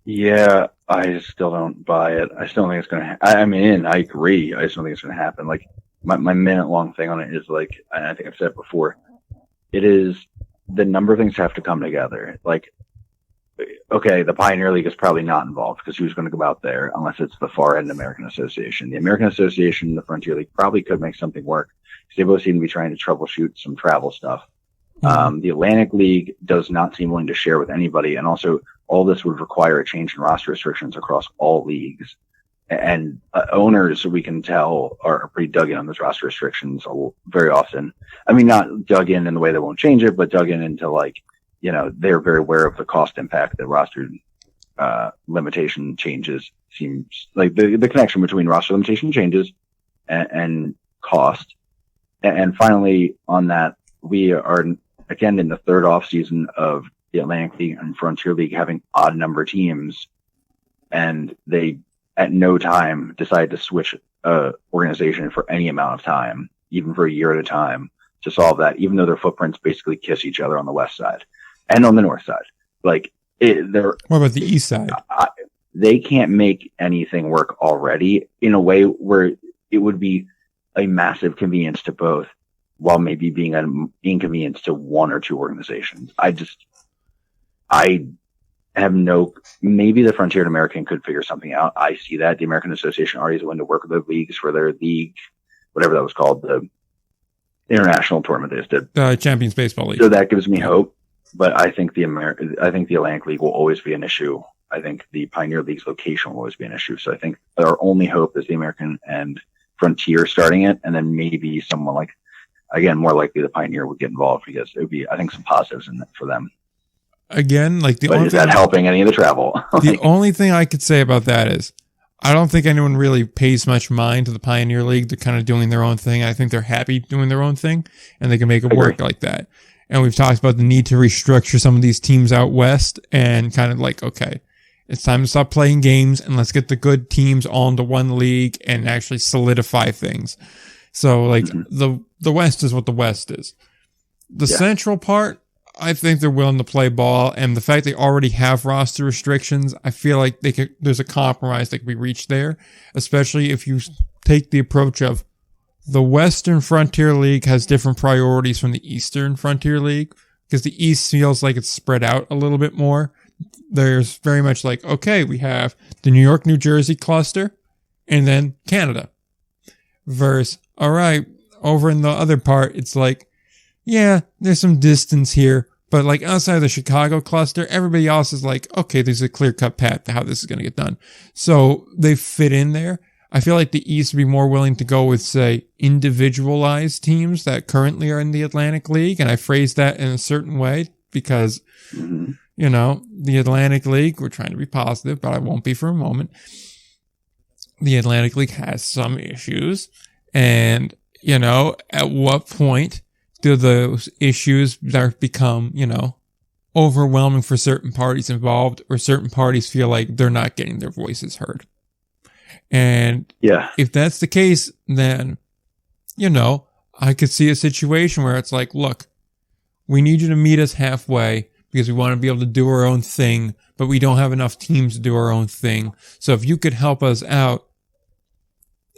Yeah, I still don't buy it. I still think it's going to I mean, I agree. I just don't think it's going to happen. Like, my minute-long thing on it is, like, and I think I've said it before, it is the number of things have to come together. Like, okay, the Pioneer League is probably not involved because who's going to go out there unless it's the far end American Association. The American Association and the Frontier League probably could make something work because they both seem to be trying to troubleshoot some travel stuff. The Atlantic League does not seem willing to share with anybody, and also all this would require a change in roster restrictions across all leagues. And owners, we can tell, are pretty dug in on those roster restrictions very often. I mean, not dug in the way they won't change it, but dug in into, like, you know, they're very aware of the cost impact that roster limitation changes seems like the connection between roster limitation changes and cost. And finally, on that, we are again in the third off season of the Atlantic League and Frontier League having odd number teams, and they at no time decide to switch organization for any amount of time, even for a year at a time, to solve that, even though their footprints basically kiss each other on the west side and on the north side. Like, what about the east side? They can't make anything work already in a way where it would be a massive convenience to both, while maybe being an inconvenience to one or two organizations. I have maybe the Frontier and American could figure something out. I see that. The American Association already is willing to work with the leagues for their league, whatever that was called, the international tournament they just did. Champions Baseball League. So that gives me hope. But I think the Atlantic League will always be an issue. I think the Pioneer League's location will always be an issue. So I think our only hope is the American and Frontier starting it, and then maybe someone like, again, more likely the Pioneer would get involved, because it would be, I think, some positives in it for them. Again, like is that helping any of the travel? The only thing I could say about that is I don't think anyone really pays much mind to the Pioneer League. They're kind of doing their own thing. I think they're happy doing their own thing, and they can make it work like that. And we've talked about the need to restructure some of these teams out west, and kind of like, okay, it's time to stop playing games and let's get the good teams all into one league and actually solidify things. So, like, the West is what the West is. The Central part, I think they're willing to play ball, and the fact they already have roster restrictions, I feel like there's a compromise that can be reached there, especially if you take the approach of the Western Frontier League has different priorities from the Eastern Frontier League, because the East feels like it's spread out a little bit more. There's very much like, okay, we have the New York, New Jersey cluster, and then Canada. Versus, all right, over in the other part, it's like, yeah, there's some distance here, but like outside of the Chicago cluster, everybody else is like, okay, there's a clear-cut path to how this is going to get done. So they fit in there. I feel like the East would be more willing to go with, say, individualized teams that currently are in the Atlantic League. And I phrase that in a certain way because, you know, the Atlantic League, we're trying to be positive, but I won't be for a moment. The Atlantic League has some issues. And, you know, at what point do those issues start become, you know, overwhelming for certain parties involved, or certain parties feel like they're not getting their voices heard? And if that's the case, then, you know, I could see a situation where it's like, look, we need you to meet us halfway because we want to be able to do our own thing, but we don't have enough teams to do our own thing. So if you could help us out,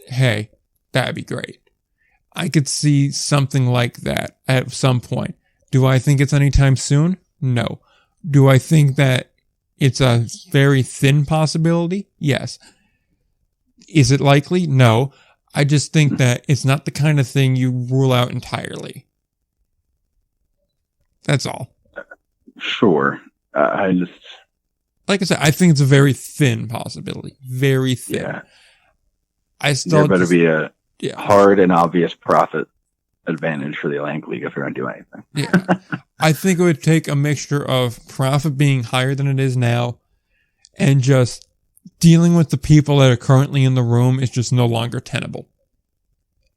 hey, that'd be great. I could see something like that at some point. Do I think it's anytime soon? No. Do I think that it's a very thin possibility? Yes. Is it likely? No. I just think that it's not the kind of thing you rule out entirely. That's all. Sure. Like I said, I think it's a very thin possibility. Very thin. Yeah. I still there better be a hard and obvious profit advantage for the Atlantic League if you're going to do anything. Yeah. I think it would take a mixture of profit being higher than it is now and just dealing with the people that are currently in the room is just no longer tenable.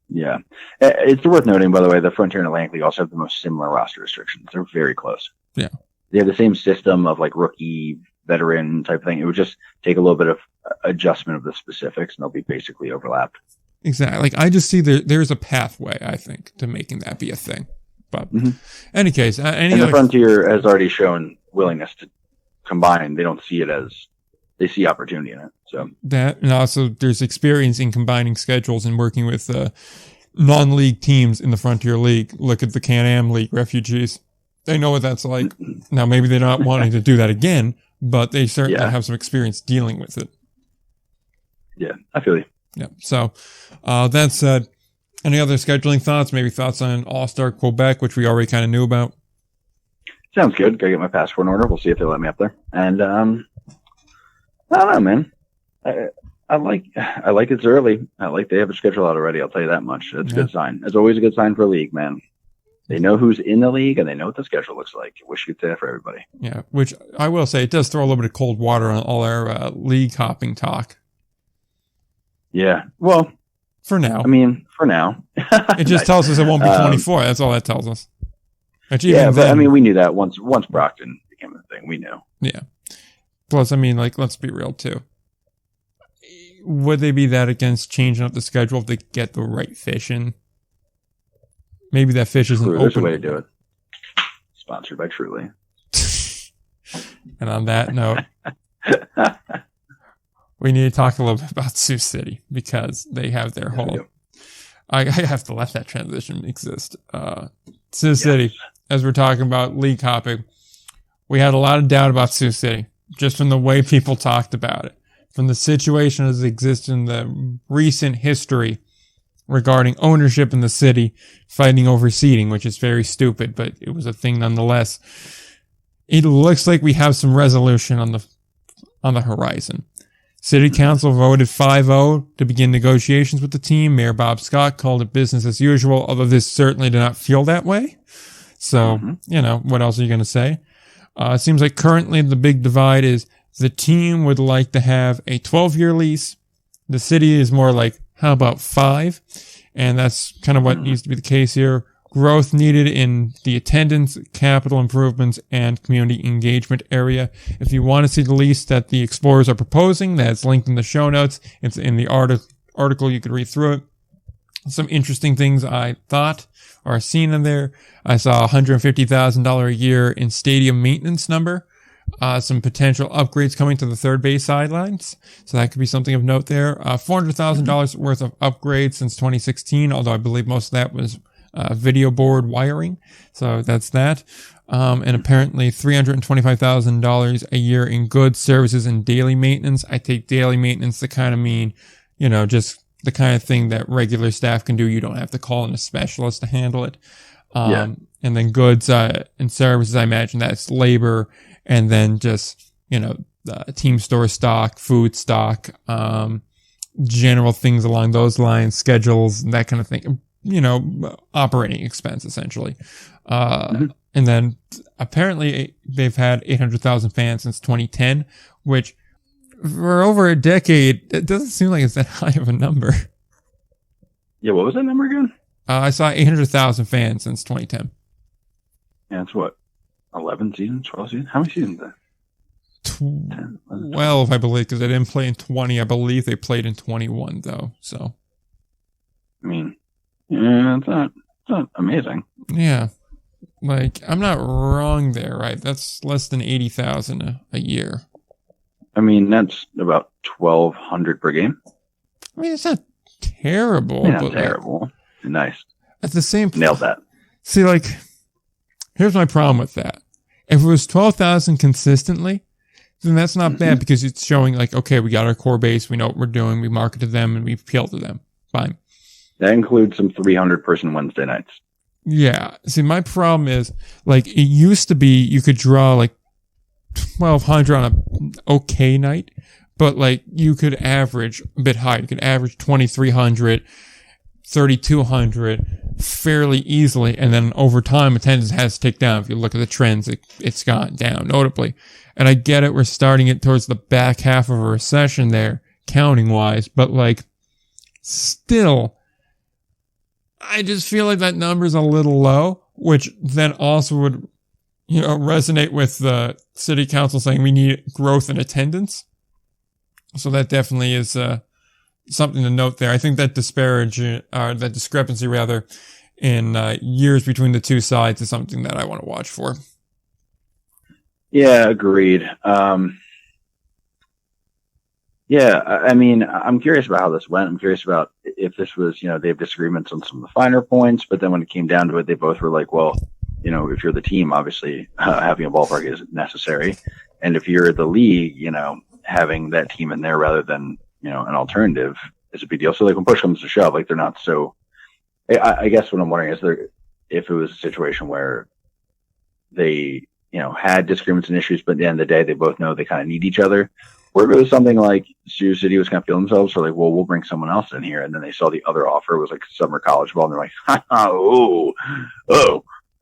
Yeah. It's worth noting, by the way, the Frontier and Atlantic League also have the most similar roster restrictions. They're very close. Yeah. They have the same system of like rookie, veteran type thing. It would just take a little bit of adjustment of the specifics and they'll be basically overlapped. Exactly. Like I just see there's a pathway, I think, to making that be a thing. But any case, and the Frontier has already shown willingness to combine. They don't see it as, they see opportunity in it. So that, and also there's experience in combining schedules and working with non-league teams in the Frontier League. Look at the Can-Am League refugees. They know what that's like. Now, maybe they're not wanting to do that again, but they certainly have some experience dealing with it. Yeah, I feel you. Yeah. So, that said, any other scheduling thoughts? Maybe thoughts on All-Star Quebec, which we already kind of knew about? Sounds good. Gotta get my passport in order. We'll see if they let me up there. And, I don't know, man. I like it's early. I like they have a schedule out already. I'll tell you that much. It's a good sign. It's always a good sign for a league, man. They know who's in the league and they know what the schedule looks like. I wish you could say that for everybody. Yeah, which I will say, it does throw a little bit of cold water on all our league hopping talk. Yeah. Well, for now. I mean, for now. It just tells us it won't be 24. That's all that tells us. But I mean, we knew that once Brockton became a thing. We knew. Yeah. Plus, I mean, like, let's be real too. Would they be that against changing up the schedule if they get the right fish in? Maybe that fish isn't open. There's a way to do it. Sponsored by Truly. And on that note, we need to talk a little bit about Sioux City because they have their whole. I have to let that transition exist. Sioux City, as we're talking about league hopping, we had a lot of doubt about Sioux City just from the way people talked about it, from the situation as it exists in the recent history regarding ownership in the city fighting over seating, which is very stupid, but it was a thing nonetheless. It looks like we have some resolution on the horizon. City Council voted 5-0 to begin negotiations with the team. Mayor Bob Scott called it business as usual, although this certainly did not feel that way. So, you know, what else are you going to say? It seems like currently the big divide is the team would like to have a 12-year lease. The city is more like, how about 5? And that's kind of what needs to be the case here. Growth needed in the attendance, capital improvements, and community engagement area. If you want to see the lease that the Explorers are proposing, that's linked in the show notes. It's in the article. You could read through it. Some interesting things I thought are seen in there. I saw $150,000 a year in stadium maintenance number. Some potential upgrades coming to the third base sidelines. So that could be something of note there. $400,000 worth of upgrades since 2016, although I believe most of that was video board wiring. So that's that. And apparently $325,000 a year in goods, services, and daily maintenance. I take daily maintenance to kind of mean, you know, just the kind of thing that regular staff can do. You don't have to call in a specialist to handle it. And then goods and services, I imagine that's labor. And then just, you know, team store stock, food stock, general things along those lines, schedules, that kind of thing. Operating expense, essentially. And then apparently they've had 800,000 fans since 2010, which for over a decade, it doesn't seem like it's that high of a number. Yeah, what was that number again? I saw 800,000 fans since 2010. Yeah, it's what? 11 seasons? 12 seasons? How many seasons then? 12, I believe, because they didn't play in 20. I believe they played in 21, though. So, I mean, yeah, it's not amazing. Yeah. Like, I'm not wrong there, right? That's less than 80,000 a year. I mean, that's about 1,200 per game. I mean, it's not terrible. Not terrible. Nice. At the same Nailed that. See, like, here's my problem with that. If it was 12,000 consistently, then that's not bad because it's showing like, okay, we got our core base. We know what we're doing. We market to them and we appeal to them. Fine. That includes some 300-person Wednesday nights. Yeah. See, my problem is like it used to be you could draw like 1,200 on an okay night, but like you could average a bit higher. You could average 2,300, 3,200 fairly easily. And then over time, attendance has to tick down. If you look at the trends, it's gone down notably. And I get it. We're starting it towards the back half of a recession there, counting wise, but like still, I just feel like that number's a little low, which then also would, resonate with the city council saying we need growth in attendance. So that definitely is, something to note there. I think that that discrepancy rather in, years between the two sides is something that I want to watch for. Yeah, agreed. Yeah, I mean, I'm curious about how this went. I'm curious about if this was, they have disagreements on some of the finer points, but then when it came down to it, they both were like, well, if you're the team, obviously having a ballpark is necessary. And if you're the league, having that team in there rather than, an alternative is a big deal. So like when push comes to shove, like they're not so, I guess what I'm wondering is if it was a situation where they, had disagreements and issues, but at the end of the day, they both know they kind of need each other. Or if it was something like Sioux City was kind of feeling themselves, so like, well, we'll bring someone else in here. And then they saw the other offer was like summer college ball. And they're like, oh,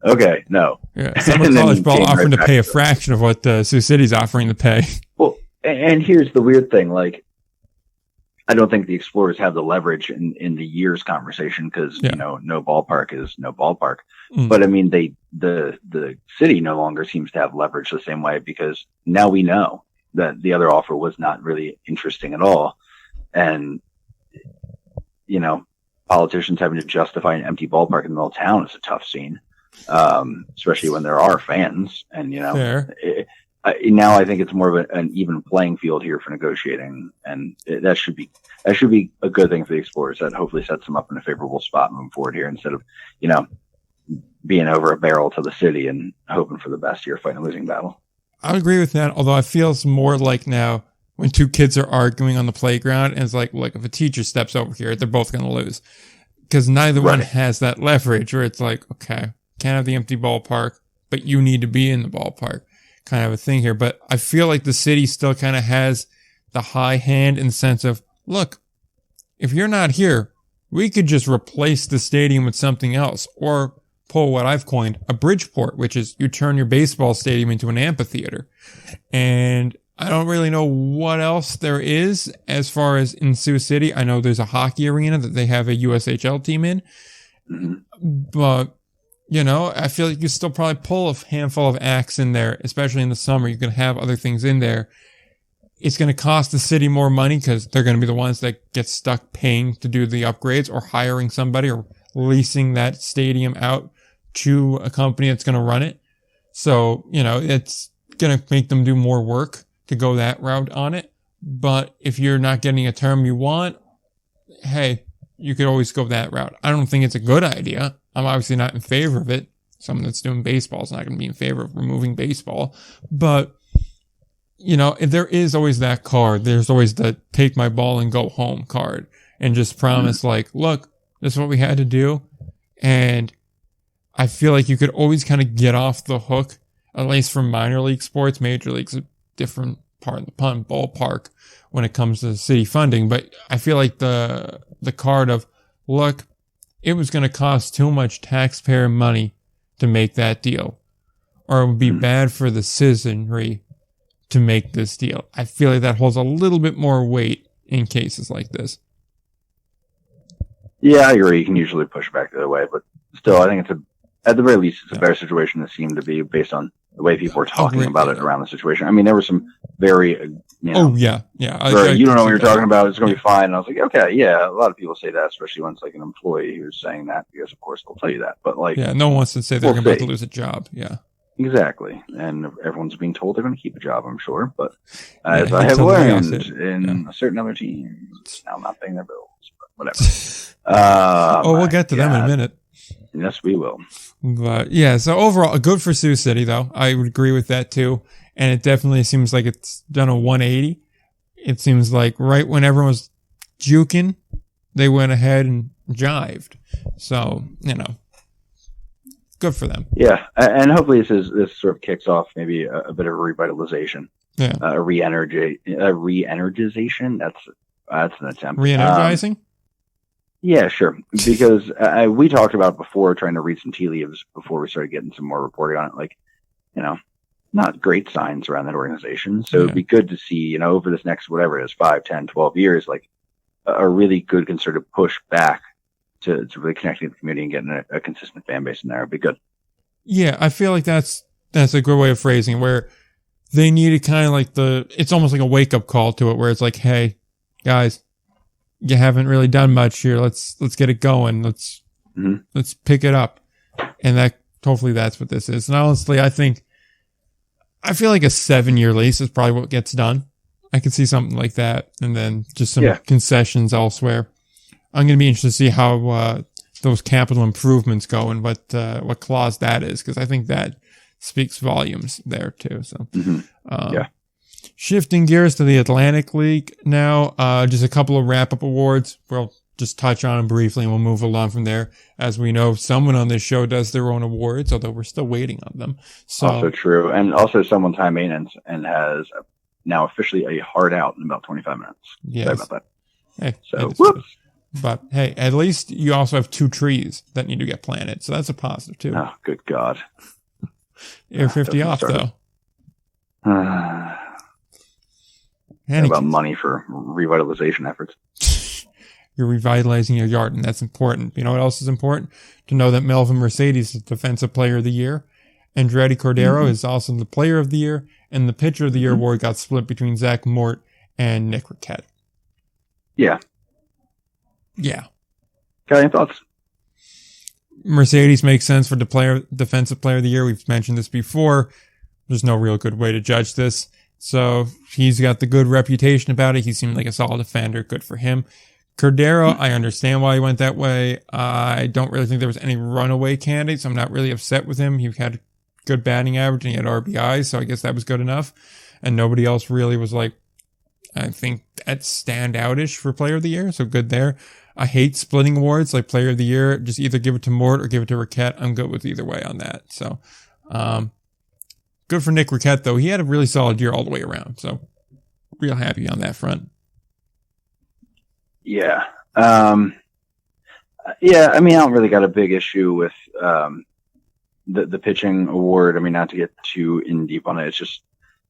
okay, no. Yeah, summer college ball offering to pay a fraction of what Sioux City's offering to pay. Well, and here's the weird thing. Like, I don't think the Explorers have the leverage in the years conversation because, no ballpark is no ballpark. But I mean, the city no longer seems to have leverage the same way because now we know that the other offer was not really interesting at all. And, politicians having to justify an empty ballpark in the middle of town is a tough scene, especially when there are fans. And, now I think it's more of an even playing field here for negotiating. And that should be a good thing for the Explorers. That hopefully sets them up in a favorable spot moving forward here instead of, being over a barrel to the city and hoping for the best here, fighting a losing battle. I would agree with that, although I feel it's more like now when two kids are arguing on the playground, and it's like, look, if a teacher steps over here, they're both going to lose. Because neither one has that leverage where it's like, okay, can't have the empty ballpark, but you need to be in the ballpark kind of a thing here. But I feel like the city still kind of has the high hand in the sense of, look, if you're not here, we could just replace the stadium with something else or pull what I've coined a Bridgeport, which is you turn your baseball stadium into an amphitheater. And I don't really know what else there is as far as in Sioux City. I know there's a hockey arena that they have a USHL team in, but I feel like you still probably pull a handful of acts in there, especially in the summer. You can have other things in there. It's going to cost the city more money because they're going to be the ones that get stuck paying to do the upgrades or hiring somebody or leasing that stadium out to a company that's going to run it. So, it's going to make them do more work to go that route on it. But if you're not getting a term you want, hey, you could always go that route. I don't think it's a good idea. I'm obviously not in favor of it. Someone that's doing baseball is not going to be in favor of removing baseball. But, if there is always that card, there's always the take my ball and go home card and just promise like, look, this is what we had to do. And I feel like you could always kind of get off the hook, at least from minor league sports. Major league's a different part of the ballpark, when it comes to city funding. But I feel like the card of, look, it was going to cost too much taxpayer money to make that deal, or it would be bad for the citizenry to make this deal. I feel like that holds a little bit more weight in cases like this. Yeah, I agree. You can usually push back the other way, but still, I think at the very least, it's a better situation than it seemed to be based on the way people were talking about it around the situation. I mean, there were some very, you know, you don't know what you're talking about. It's going to be fine. And I was like, okay, yeah. A lot of people say that, especially when it's like an employee who's saying that, because of course they'll tell you that. But like, yeah, no one wants to say they're about to lose a job. Yeah, exactly. And everyone's being told they're going to keep a job, I'm sure. But as I have learned in a certain other team, now not paying their bills, but whatever. We'll get to them in a minute. Yes, we will. But yeah, so overall, good for Sioux City, though. I would agree with that too. And it definitely seems like it's done a 180. It seems like right when everyone was juking, they went ahead and jived. So, you know, good for them. Yeah, and hopefully this sort of kicks off maybe a bit of a revitalization. Yeah, a re-energization. That's an attempt. Re-energizing. Yeah, sure. Because we talked about before, trying to read some tea leaves before we started getting some more reporting on it. Like, you know, not great signs around that organization. So it'd be good to see, you know, over this next, whatever it is, 5, 10, 12 years, like a really good concerted push back to really connecting with the community and getting a consistent fan base in there. It'd be good. Yeah, I feel like that's a good way of phrasing it, where they needed kind of like it's almost like a wake up call to it, where it's like, hey, guys, you haven't really done much here. Let's get it going. Let's pick it up. And hopefully that's what this is. And honestly, I feel like a 7-year lease is probably what gets done. I could see something like that. And then just some concessions elsewhere. I'm going to be interested to see how, those capital improvements go and what clause that is. Cause I think that speaks volumes there too. So, shifting gears to the Atlantic League now, just a couple of wrap-up awards. We'll just touch on them briefly and we'll move along from there. As we know, someone on this show does their own awards, although we're still waiting on them. So, also true. And also someone time maintenance and has now officially a hard out in about 25 minutes. Yes. Sorry about that. Hey, so, whoops. But hey, at least you also have 2 trees that need to get planted. So that's a positive too. Oh, good God. You're 50 off though. About money for revitalization efforts. You're revitalizing your yard, and that's important. You know what else is important? To know that Melvin Mercedes is Defensive Player of the Year. Andretti Cordero is also the Player of the Year, and the Pitcher of the Year award got split between Zach Mort and Nick Riquette. Yeah. Yeah. Got any thoughts? Mercedes makes sense for the Defensive Player of the Year. We've mentioned this before. There's no real good way to judge this. So he's got the good reputation about it. He seemed like a solid defender. Good for him. Cordero, I understand why he went that way. I don't really think there was any runaway candidates. I'm not really upset with him. He had good batting average and he had RBIs, so I guess that was good enough. And nobody else really was like, I think that's standoutish for Player of the Year. So good there. I hate splitting awards like Player of the Year. Just either give it to Mort or give it to Riquette. I'm good with either way on that. So, good for Nick Riquette, though. He had a really solid year all the way around. So, real happy on that front. Yeah. Yeah, I mean, I don't really got a big issue with the pitching award. I mean, not to get too in deep on it. It's just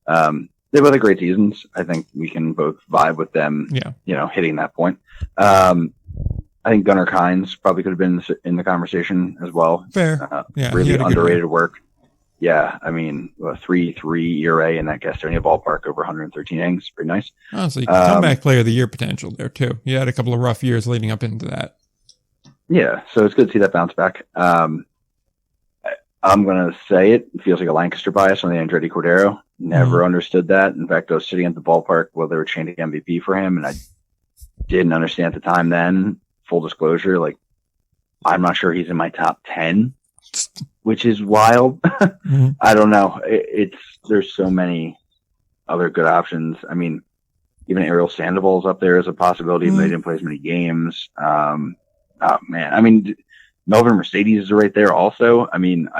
they both had great seasons. I think we can both vibe with them, you know, hitting that point. I think Gunnar Kynes probably could have been in the conversation as well. Fair. Really underrated work. Yeah, I mean, a 3.3 ERA in that Gastonia ballpark over 113 innings. Pretty nice. Honestly, comeback Player of the Year potential there, too. He had a couple of rough years leading up into that. Yeah, so it's good to see that bounce back. I'm going to say it feels like a Lancaster bias on the Andretti Cordero. Never understood that. In fact, I was sitting at the ballpark while they were chanting MVP for him, and I didn't understand at the time then. Full disclosure, like, I'm not sure he's in my top 10. Which is wild. I don't know. There's so many other good options. I mean, even Ariel Sandoval's up there as a possibility, even though he didn't play as many games. Oh man. I mean, Melvin Mercedes is right there also. I mean,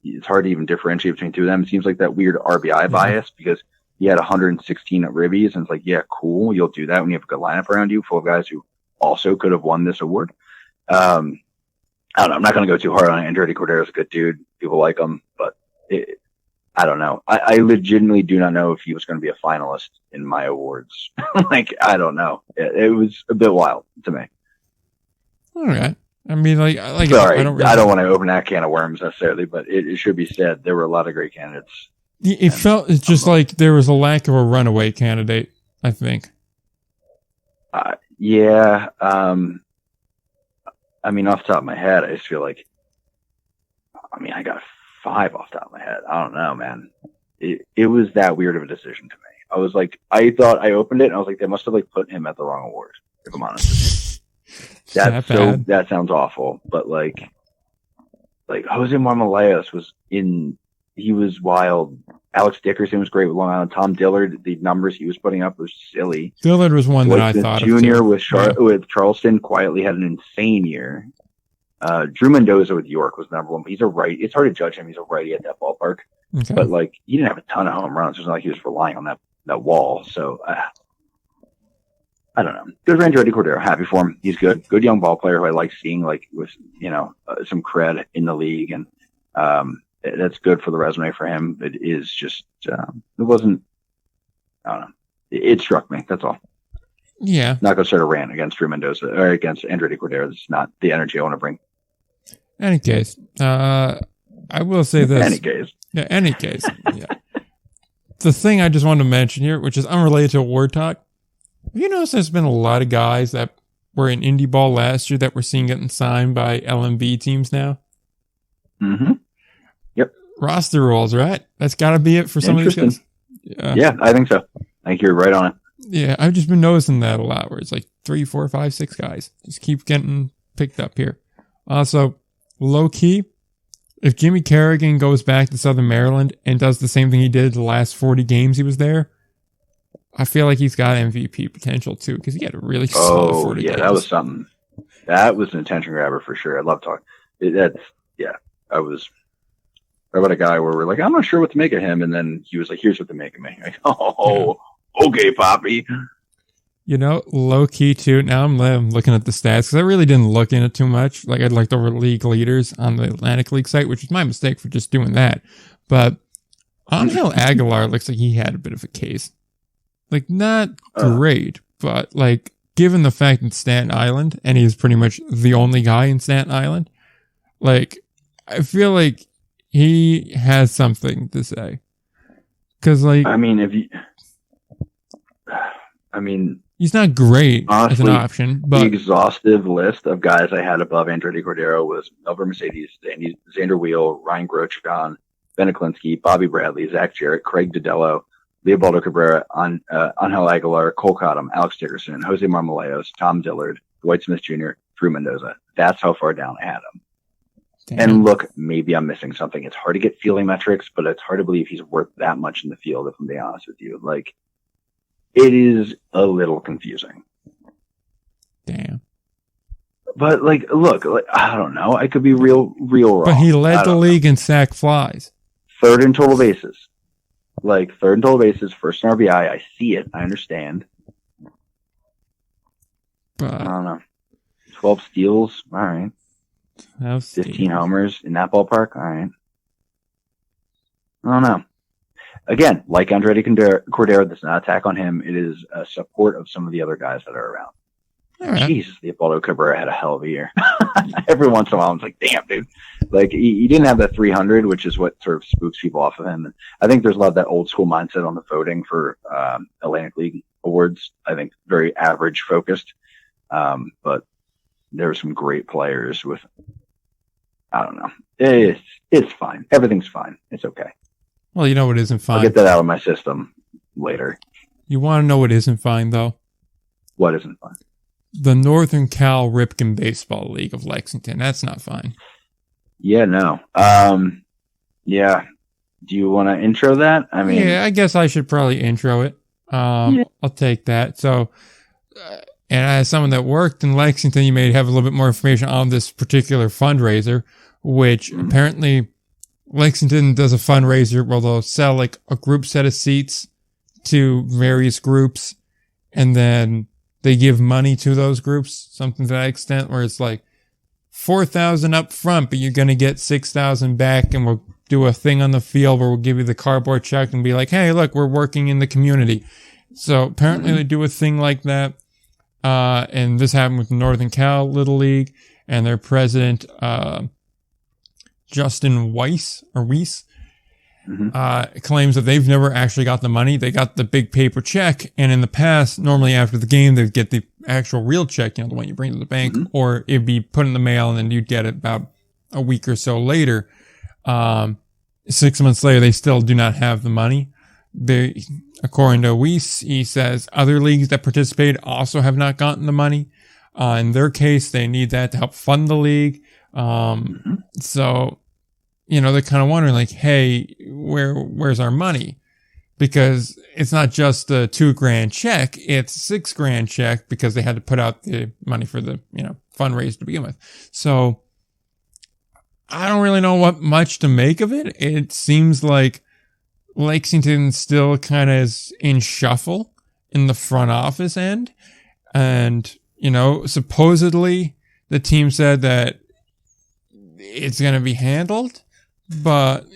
it's hard to even differentiate between two of them. It seems like that weird RBI bias because he had 116 at Ribbies, and it's like, yeah, cool. You'll do that when you have a good lineup around you full of guys who also could have won this award. I don't know. I'm not going to go too hard on it. Andretti Cordero's a good dude. People like him, but I don't know. I legitimately do not know if he was going to be a finalist in my awards. Like, I don't know. It was a bit wild to me. All right. I mean, like sorry, I don't want to open that can of worms necessarily, but it should be said there were a lot of great candidates. It felt just like there was a lack of a runaway candidate, I think. Yeah. I mean, off the top of my head, I just feel like, I got 5 off the top of my head. I don't know, man. It was that weird of a decision to me. I was like, I thought I opened it and I was like, they must have like put him at the wrong award, if I'm honest with you. That sounds awful, but like Jose Marmoleos he was wild. Alex Dickerson was great with Long Island. Tom Dillard, the numbers he was putting up was silly. Dillard was one that I thought of. Junior with Charleston quietly had an insane year. Drew Mendoza with York was number 1, but he's a right. It's hard to judge him. He's a righty at that ballpark. Okay. But like, he didn't have a ton of home runs. It was not like he was relying on that wall. So I don't know. Good for Andretti Cordero. Happy for him. He's good. Good young ball player who I like seeing like with, some cred in the league. And, that's good for the resume for him. It is just, it wasn't, I don't know. It struck me. That's all. Yeah. Not going to start a rant against Drew Mendoza or against Andretti Cordero. That's not the energy I want to bring. Any case, I will say this. Any case. Yeah, any case. Yeah. The thing I just wanted to mention here, which is unrelated to award talk, have you noticed there's been a lot of guys that were in Indy Ball last year that we're seeing getting signed by LMB teams now? Mm-hmm. Yep. Roster rules, right? That's got to be it for some of these guys. Yeah, I think so. I think you're right on it. Yeah, I've just been noticing that a lot, where it's like 3, 4, 5, 6 guys just keep getting picked up here. Also, low key, if Jimmy Kerrigan goes back to Southern Maryland and does the same thing he did the last 40 games he was there, I feel like he's got MVP potential too, because he had a really solid 40 games. That was something. That was an attention grabber for sure. I love talking. I was about a guy where we're like, I'm not sure what to make of him, and then he was like, here's what to make of me. Like, okay, Poppy. Low key too. Now I'm looking at the stats because I really didn't look in it too much. Like, I'd like the league leaders on the Atlantic League site, which is my mistake for just doing that. But Angel Aguilar looks like he had a bit of a case. Like, not great, but like, given the fact that Staten Island, and he's pretty much the only guy in Staten Island, like, I feel like he has something to say. Because, like, he's not great honestly, as an option, but the exhaustive list of guys I had above Andretti Cordero was Melvin Mercedes, Xander Wheel, Ryan Grochon, Ben Aklinski, Bobby Bradley, Zach Jarrett, Craig Dedello, Leopoldo Cabrera, Angel Aguilar, Cole Cottom, Alex Dickerson, Jose Marmoleos, Tom Dillard, Dwight Smith Jr., Drew Mendoza. That's how far down I had him. Damn. And look, maybe I'm missing something. It's hard to get fielding metrics, but it's hard to believe he's worth that much in the field, if I'm being honest with you. Like, it is a little confusing. Damn. But, like, look, I don't know. I could be real wrong. But he led the league in sack flies. Third in total bases. Like, third in total bases, first in RBI. I see it. I understand. But I don't know. 12 steals. All right. 15 homers in that ballpark. All right. I don't know. Again, like Andretti Cordero, this is not an attack on him. It is a support of some of the other guys that are around. Right. Jesus, Leopoldo Cabrera had a hell of a year. Every once in a while, I'm like, damn, dude. Like, he didn't have that 300, which is what sort of spooks people off of him. And I think there's a lot of that old school mindset on the voting for Atlantic League awards. I think very average focused. But there were some great players with, I don't know. It's fine. Everything's fine. It's okay. Well, you know what isn't fine? I'll get that out of my system later. You want to know what isn't fine, though? What isn't fine? The Northern Cal Ripken Baseball League of Lexington. That's not fine. Yeah, no. Yeah. Do you want to intro that? Yeah, I guess I should probably intro it. I'll take that. So, and as someone that worked in Lexington, you may have a little bit more information on this particular fundraiser, which apparently Lexington does a fundraiser where they'll sell like a group set of seats to various groups, and then they give money to those groups, something to that extent, where it's like $4,000 up front, but you're going to get $6,000 back, and we'll do a thing on the field where we'll give you the cardboard check and be like, hey, look, we're working in the community. So apparently they do a thing like that. And this happened with Northern Cal Little League, and their president, Justin Weiss, claims that they've never actually got the money. They got the big paper check, and in the past, normally after the game, they'd get the actual real check, the one you bring to the bank, or it'd be put in the mail, and then you'd get it about a week or so later. 6 months later, they still do not have the money. According to Weiss, he says other leagues that participate also have not gotten the money. In their case, they need that to help fund the league. So, they're kind of wondering, like, hey, where's our money? Because it's not just a $2,000 check, it's a $6,000 check because they had to put out the money for the, fundraiser to begin with. So I don't really know what much to make of it. It seems like Lexington still kind of is in shuffle in the front office end. And, supposedly the team said that it's going to be handled, but,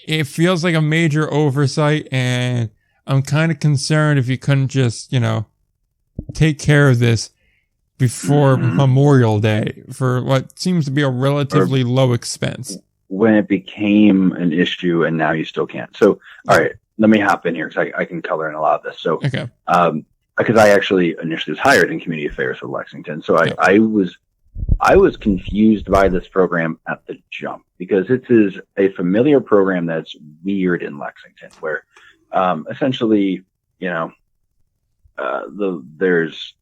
it feels like a major oversight, and I'm kind of concerned if you couldn't just, take care of this before Memorial Day for what seems to be a relatively low expense. When it became an issue and now you still can't. So, all right, let me hop in here because I can color in a lot of this. So, okay. Because I actually initially was hired in community affairs for Lexington. So I was confused by this program at the jump because it is a familiar program that's weird in Lexington where, essentially, there's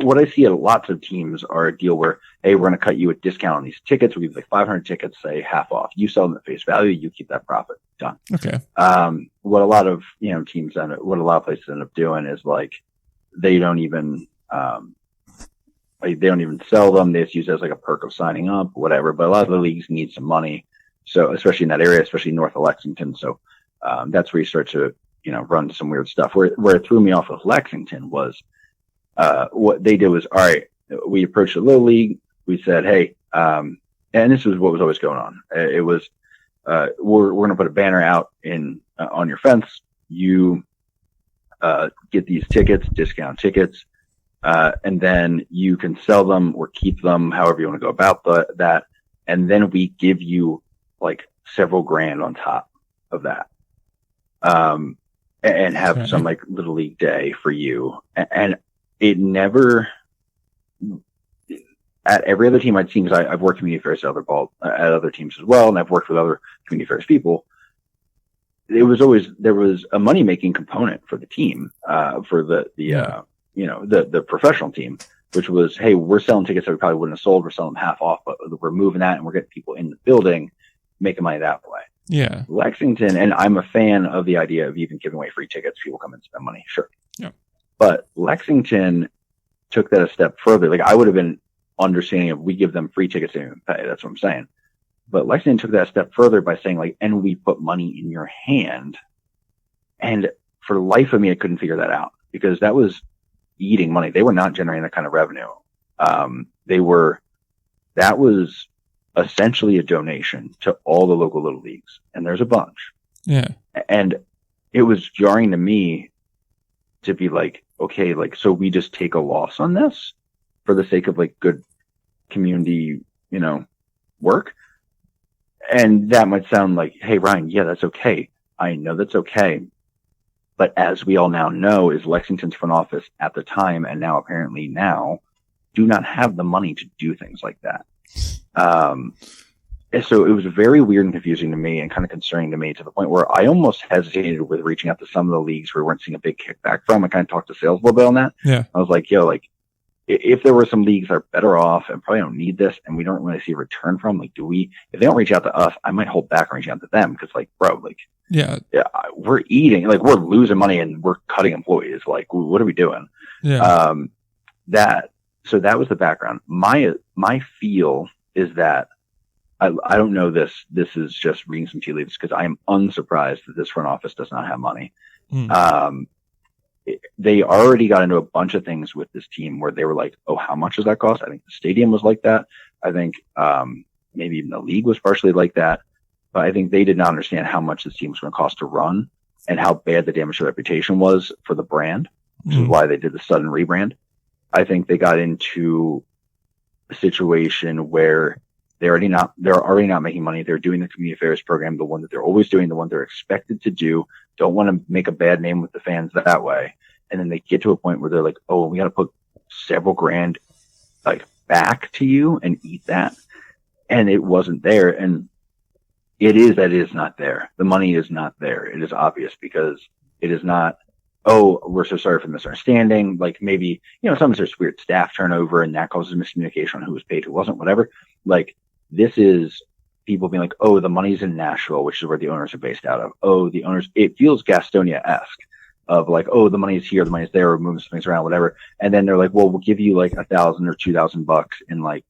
what I see at lots of teams are a deal where, hey, we're going to cut you a discount on these tickets. We give like 500 tickets, say half off. You sell them at face value, you keep that profit. Done. Okay. What a lot of what a lot of places end up doing is like they don't even sell them. They just use it as like a perk of signing up, whatever. But a lot of the leagues need some money, so especially in that area, especially north of Lexington. So that's where you start to run some weird stuff. Where it threw me off with Lexington was. What they did was, all right, we approached the Little League. We said, hey, and this was what was always going on. It was, we're going to put a banner out on your fence. You, get these tickets, discount tickets, and then you can sell them or keep them however you want to go about that. And then we give you like several grand on top of that. And have some like Little League day for you. And it never, at every other team I'd seen, because I've worked community affairs at other teams as well, and I've worked with other community affairs people. It was always, there was a money making component for the team, for the professional team, which was, hey, we're selling tickets that we probably wouldn't have sold. We're selling them half off, but we're moving that and we're getting people in the building, making money that way. Yeah. Lexington, and I'm a fan of the idea of even giving away free tickets. People come and spend money. Sure. Yeah. But Lexington took that a step further. Like I would have been understanding if we give them free tickets, they didn't pay. That's what I'm saying. But Lexington took that a step further by saying like, and we put money in your hand. And for the life of me, I couldn't figure that out because that was eating money. They were not generating that kind of revenue. That was essentially a donation to all the local little leagues. And there's a bunch. Yeah. And it was jarring to me to be like, okay, like, so we just take a loss on this for the sake of like good community, work. And that might sound like, hey, Ryan, yeah, that's okay. I know that's okay. But as we all now know, is Lexington's front office at the time and now apparently now do not have the money to do things like that. And so it was very weird and confusing to me and kind of concerning to me to the point where I almost hesitated with reaching out to some of the leagues we weren't seeing a big kickback from. I kind of talked to sales a little bit on that. Yeah. I was like, yo, like if there were some leagues that are better off and probably don't need this and we don't really see a return from, like, if they don't reach out to us, I might hold back on reaching out to them. Cause like, bro, like, yeah, we're eating, like we're losing money and we're cutting employees. Like, what are we doing? Yeah. So that was the background. My feel is that I don't know this. This is just reading some tea leaves because I am unsurprised that this front office does not have money. They already got into a bunch of things with this team where they were like, oh, how much does that cost? I think the stadium was like that. I think maybe even the league was partially like that. But I think they did not understand how much this team was going to cost to run and how bad the damage to reputation was for the brand, which is why they did the sudden rebrand. I think they got into a situation where they're already not making money. They're doing the community affairs program, the one that they're always doing, the one they're expected to do. Don't want to make a bad name with the fans that way. And then they get to a point where they're like, oh, we got to put several grand like back to you and eat that. And it wasn't there. And it is not there. The money is not there. It is obvious because it is not, oh, we're so sorry for the misunderstanding. Like maybe, sometimes there's weird staff turnover and that causes miscommunication on who was paid, who wasn't, whatever. Like this is people being like, oh, the money's in Nashville, which is where the owners are based out of. Oh, the owners, it feels Gastonia-esque of like, oh, the money's here, the money's there, we're moving some things around, whatever. And then they're like, well, we'll give you like $1,000 or $2,000 in like,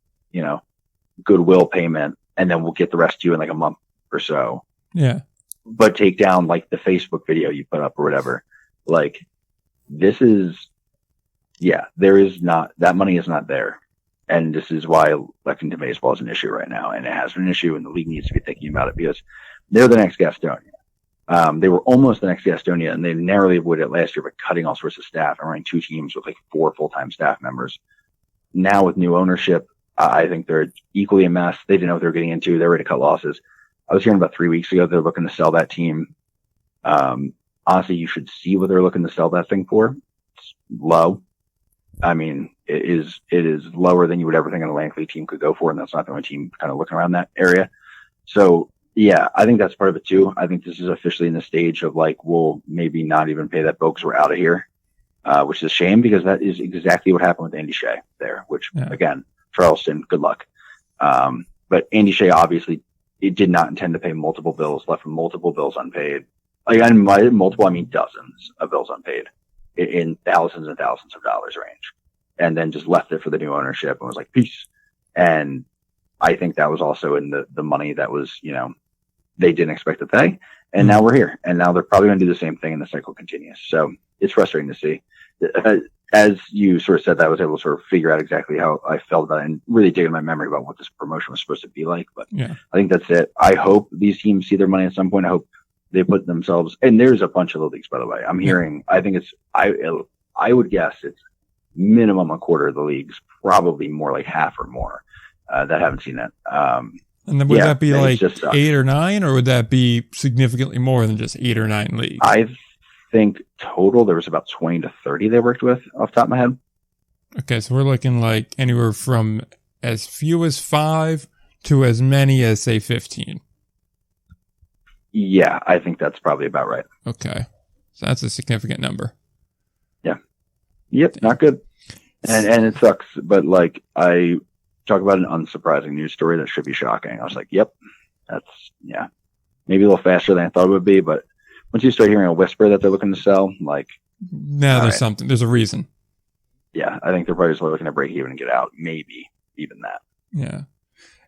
goodwill payment. And then we'll get the rest to you in like a month or so. Yeah. But take down like the Facebook video you put up or whatever. Like this is, there is not, that money is not there. And this is why Lexington baseball is an issue right now. And it has been an issue and the league needs to be thinking about it because they're the next Gastonia. They were almost the next Gastonia and they narrowly avoided it last year by cutting all sorts of staff and running 2 teams with like 4 full-time staff members. Now with new ownership, I think they're equally a mess. They didn't know what they were getting into. They're ready to cut losses. I was hearing about 3 weeks ago, they're looking to sell that team. Honestly, you should see what they're looking to sell that thing for. It's low. I mean, it is lower than you would ever think an Atlantic League team could go for. And that's not the only team kind of looking around that area. So yeah, I think that's part of it too. I think this is officially in the stage of like, we'll maybe not even pay that bill because we're out of here, which is a shame because that is exactly what happened with Andy Shea there, which again, Charleston, good luck. But Andy Shea obviously it did not intend to pay multiple bills, left with multiple bills unpaid. Like I mean dozens of bills unpaid in thousands and thousands of dollars range, and then just left it for the new ownership and was like, peace. And I think that was also in the money that was, they didn't expect to pay. And now we're here. And now they're probably going to do the same thing and the cycle continues. So it's frustrating to see. As you sort of said, that I was able to sort of figure out exactly how I felt about it and really dig in my memory about what this promotion was supposed to be like. But I think that's it. I hope these teams see their money at some point. I hope they put themselves, and there's a bunch of the leagues, by the way. I'm hearing, I think I would guess it's minimum a quarter of the leagues, probably more like half or more, that haven't seen it. And then would that be like 8 or 9, or would that be significantly more than just 8 or 9 leagues? I think total there was about 20 to 30 they worked with off the top of my head. Okay, so we're looking like anywhere from as few as 5 to as many as, say, 15. Yeah, I think that's probably about right. Okay. So that's a significant number. Yeah. Yep, damn. Not good. And it sucks, but like I talk about an unsurprising news story that should be shocking. I was like, yep, that's, maybe a little faster than I thought it would be, but once you start hearing a whisper that they're looking to sell, like, there's something, there's a reason. Yeah, I think they're probably just looking to break even and get out. Maybe even that. Yeah.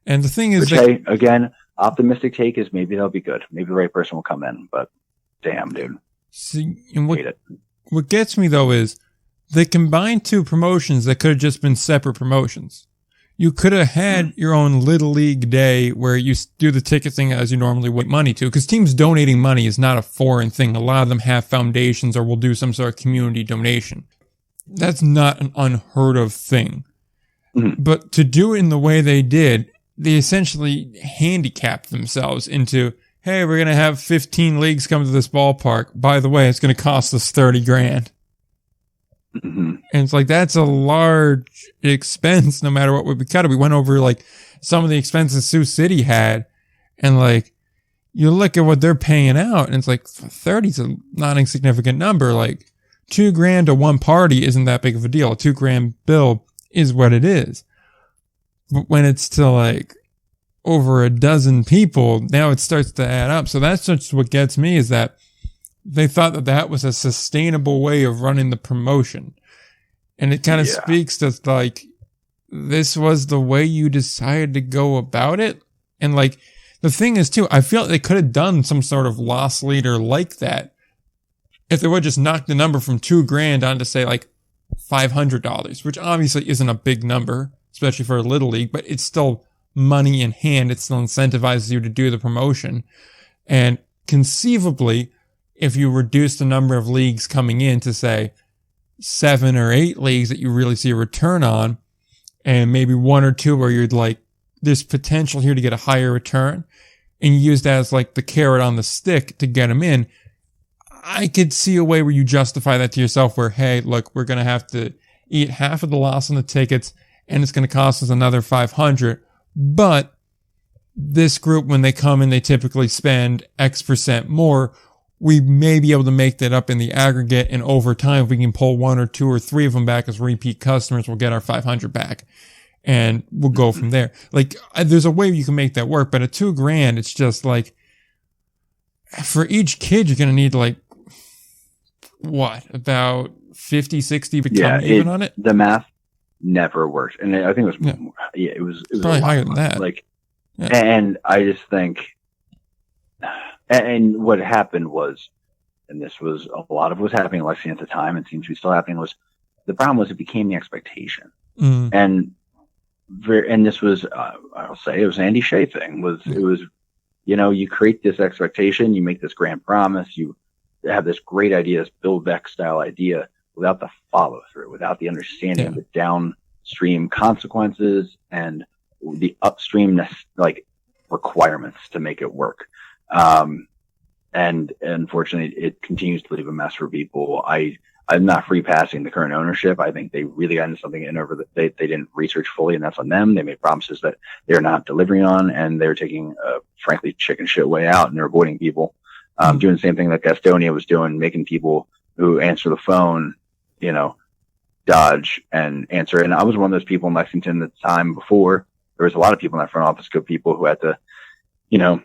And the thing is, hey, again, optimistic take is maybe they'll be good. Maybe the right person will come in, but damn, dude. See, and what gets me though is they combined 2 promotions that could have just been separate promotions. You could have had your own Little League day where you do the ticketing as you normally would money to, because teams donating money is not a foreign thing. A lot of them have foundations or will do some sort of community donation. That's not an unheard of thing. Mm-hmm. But to do it in the way they did, they essentially handicapped themselves into, hey, we're going to have 15 leagues come to this ballpark. By the way, it's going to cost us $30,000. Mm-hmm. And it's like, that's a large expense no matter what we cut it. We went over like some of the expenses Sioux City had, and like you look at what they're paying out and it's like 30 is a not insignificant number. Like $2,000 to one party isn't that big of a deal. A $2,000 bill is what it is. But when it's to like over a dozen people, now it starts to add up. So that's just what gets me, is that they thought that that was a sustainable way of running the promotion. And it kind of speaks to like, this was the way you decided to go about it. And like, the thing is too, I feel like they could have done some sort of loss leader like that if they would just knock the number from $2,000 down to say like $500, which obviously isn't a big number, especially for a little league, but it's still money in hand. It still incentivizes you to do the promotion. And conceivably, if you reduce the number of leagues coming in to say 7 or 8 leagues that you really see a return on, and maybe 1 or 2 where you're like, there's potential here to get a higher return, and you use that as like the carrot on the stick to get them in, I could see a way where you justify that to yourself where, hey, look, we're going to have to eat half of the loss on the tickets and it's going to cost us another $500. But this group, when they come in, they typically spend X% more. We may be able to make that up in the aggregate, and over time, if we can pull 1 or 2 or 3 of them back as repeat customers, we'll get our $500 back. And we'll go from there. Like, there's a way you can make that work, but at $2,000, it's just like, for each kid, you're going to need like, what, about 50, 60 to come even on it? The math never worked. And I think it was, it was probably higher than that. Like, and I just think, and what happened was, and this was a lot of what was happening in Lexington at the time, and seems to be still happening, was the problem was it became the expectation. And this was, I'll say, it was Andy Shea thing. It was, you know, you create this expectation, you make this grand promise, you have this great idea, this Bill Beck style idea, without the follow through, without the understanding of the downstream consequences and the upstream like requirements to make it work. And unfortunately, it continues to leave a mess for people. I'm not free passing the current ownership. I think they really got into something they didn't research fully, and that's on them. They made promises that they're not delivering on, and they're taking frankly chicken shit way out, and they're avoiding people. Doing the same thing that Gastonia was doing, making people who answer the phone, you know, dodge and answer. And I was one of those people in Lexington at the time before. There was a lot of people in that front office, good people who had to, you know,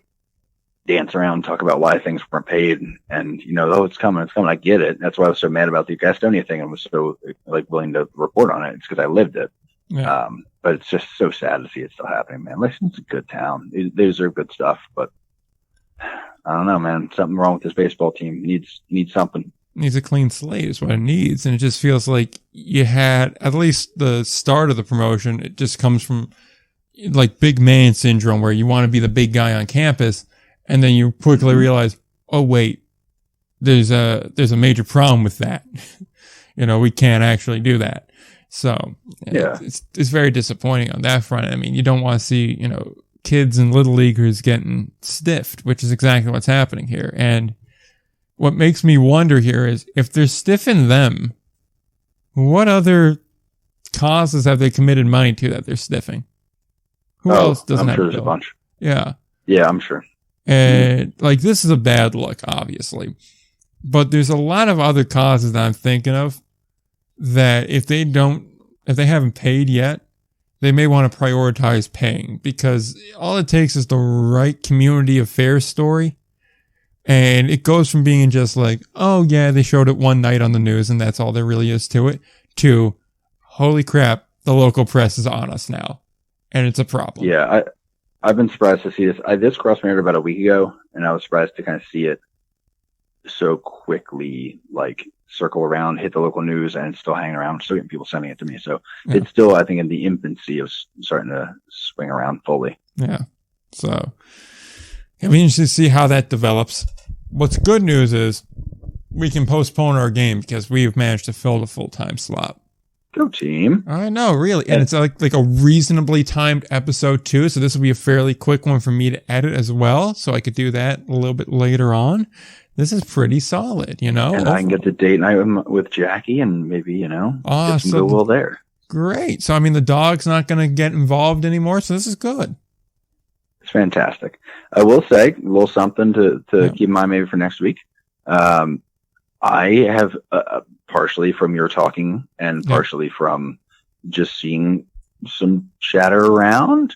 dance around, talk about why things weren't paid, and you know, oh, it's coming. I get it. That's why I was so mad about the Gastonia thing and was so like willing to report on it. It's because I lived it. Yeah. But it's just so sad to see it still happening, man. Lexington's a good town. They deserve good stuff, but I don't know, man. Something wrong with this baseball team. Needs something. Needs a clean slate is what it needs, and it just feels like you had at least the start of the promotion. It just comes from like big man syndrome, where you want to be the big guy on campus. And then you quickly realize, oh wait, there's a major problem with that. You know, we can't actually do that. So it's very disappointing on that front. I mean, you don't want to see, you know, kids and little leaguers getting stiffed, which is exactly what's happening here. And what makes me wonder here is if they're stiffing them, what other causes have they committed money to that they're stiffing? Who else doesn't have sure there's a bunch. Yeah, I'm sure. And like, this is a bad look, obviously, but there's a lot of other causes that I'm thinking of that if they haven't paid yet, they may want to prioritize paying, because all it takes is the right community affairs story. And it goes from being just like, oh yeah, they showed it one night on the news and that's all there really is to it, to holy crap, the local press is on us now. And it's a problem. Yeah. I've been surprised to see this. This crossed my head about a week ago, and I was surprised to kind of see it so quickly, like circle around, hit the local news, and it's still hanging around. Still getting people sending it to me. So it's still, I think, in the infancy of starting to swing around fully. Yeah. So it'll be interesting to see how that develops. What's good news is we can postpone our game because we've managed to fill the full-time slot. Go team. I know, really. And it's like a reasonably timed episode too. So this will be a fairly quick one for me to edit as well. So I could do that a little bit later on. This is pretty solid, you know. And I can get the date night with Jackie and maybe, you know, get some goodwill there. Great. So, I mean, the dog's not going to get involved anymore. So this is good. It's fantastic. I will say a little something to keep in mind maybe for next week. I have partially from your talking and partially from just seeing some chatter around.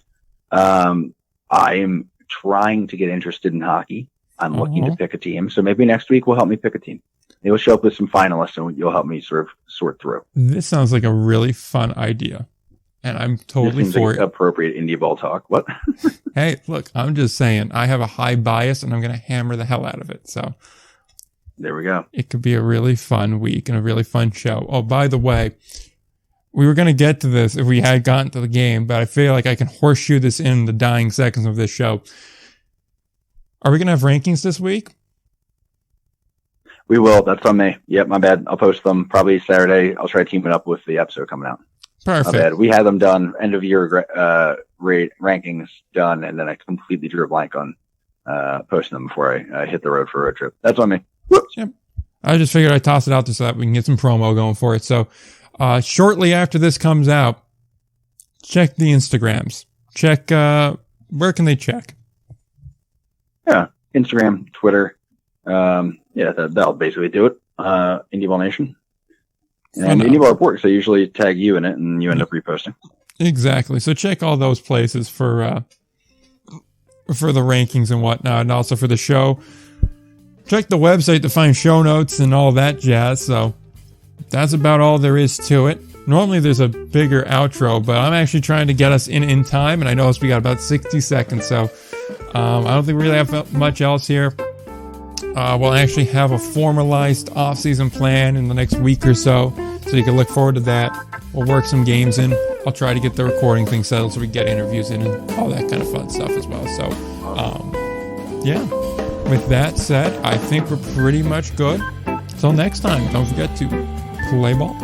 I am trying to get interested in hockey. I'm looking to pick a team. So maybe next week will help me pick a team. It will show up with some finalists and you'll help me sort of sort through. This sounds like a really fun idea. And I'm totally for it. Appropriate indie ball talk. What? Hey, look, I'm just saying I have a high bias and I'm going to hammer the hell out of it. So There we go. It could be a really fun week and a really fun show. Oh, by the way, we were going to get to this if we had gotten to the game, but I feel like I can horseshoe this in the dying seconds of this show. Are we going to have rankings this week? We will. That's on me. Yep, my bad. I'll post them probably Saturday. I'll try to team it up with the episode coming out. Perfect. My bad. We had them done, end of year rankings done, and then I completely drew a blank on posting them before I hit the road for a road trip. That's on me. Whoops. Yep. I just figured I'd toss it out there so that we can get some promo going for it. So shortly after this comes out, check the Instagrams. Check, where can they check? Yeah, Instagram, Twitter. Yeah, that'll basically do it. Indy Ball Nation. And Indy Ball Report, so I usually tag you in it and you end up reposting. Exactly. So check all those places for the rankings and whatnot, and also for the show. Check the website to find show notes and all that jazz. So that's about all there is to it. Normally there's a bigger outro, but I'm actually trying to get us in time, and I noticed we got about 60 seconds, so I don't think we really have much else here. We'll actually have a formalized off-season plan in the next week or so you can look forward to that. We'll work some games in. I'll try to get the recording thing settled so we can get interviews in and all that kind of fun stuff as well. So, yeah. With that said, I think we're pretty much good. Until next time, don't forget to play ball.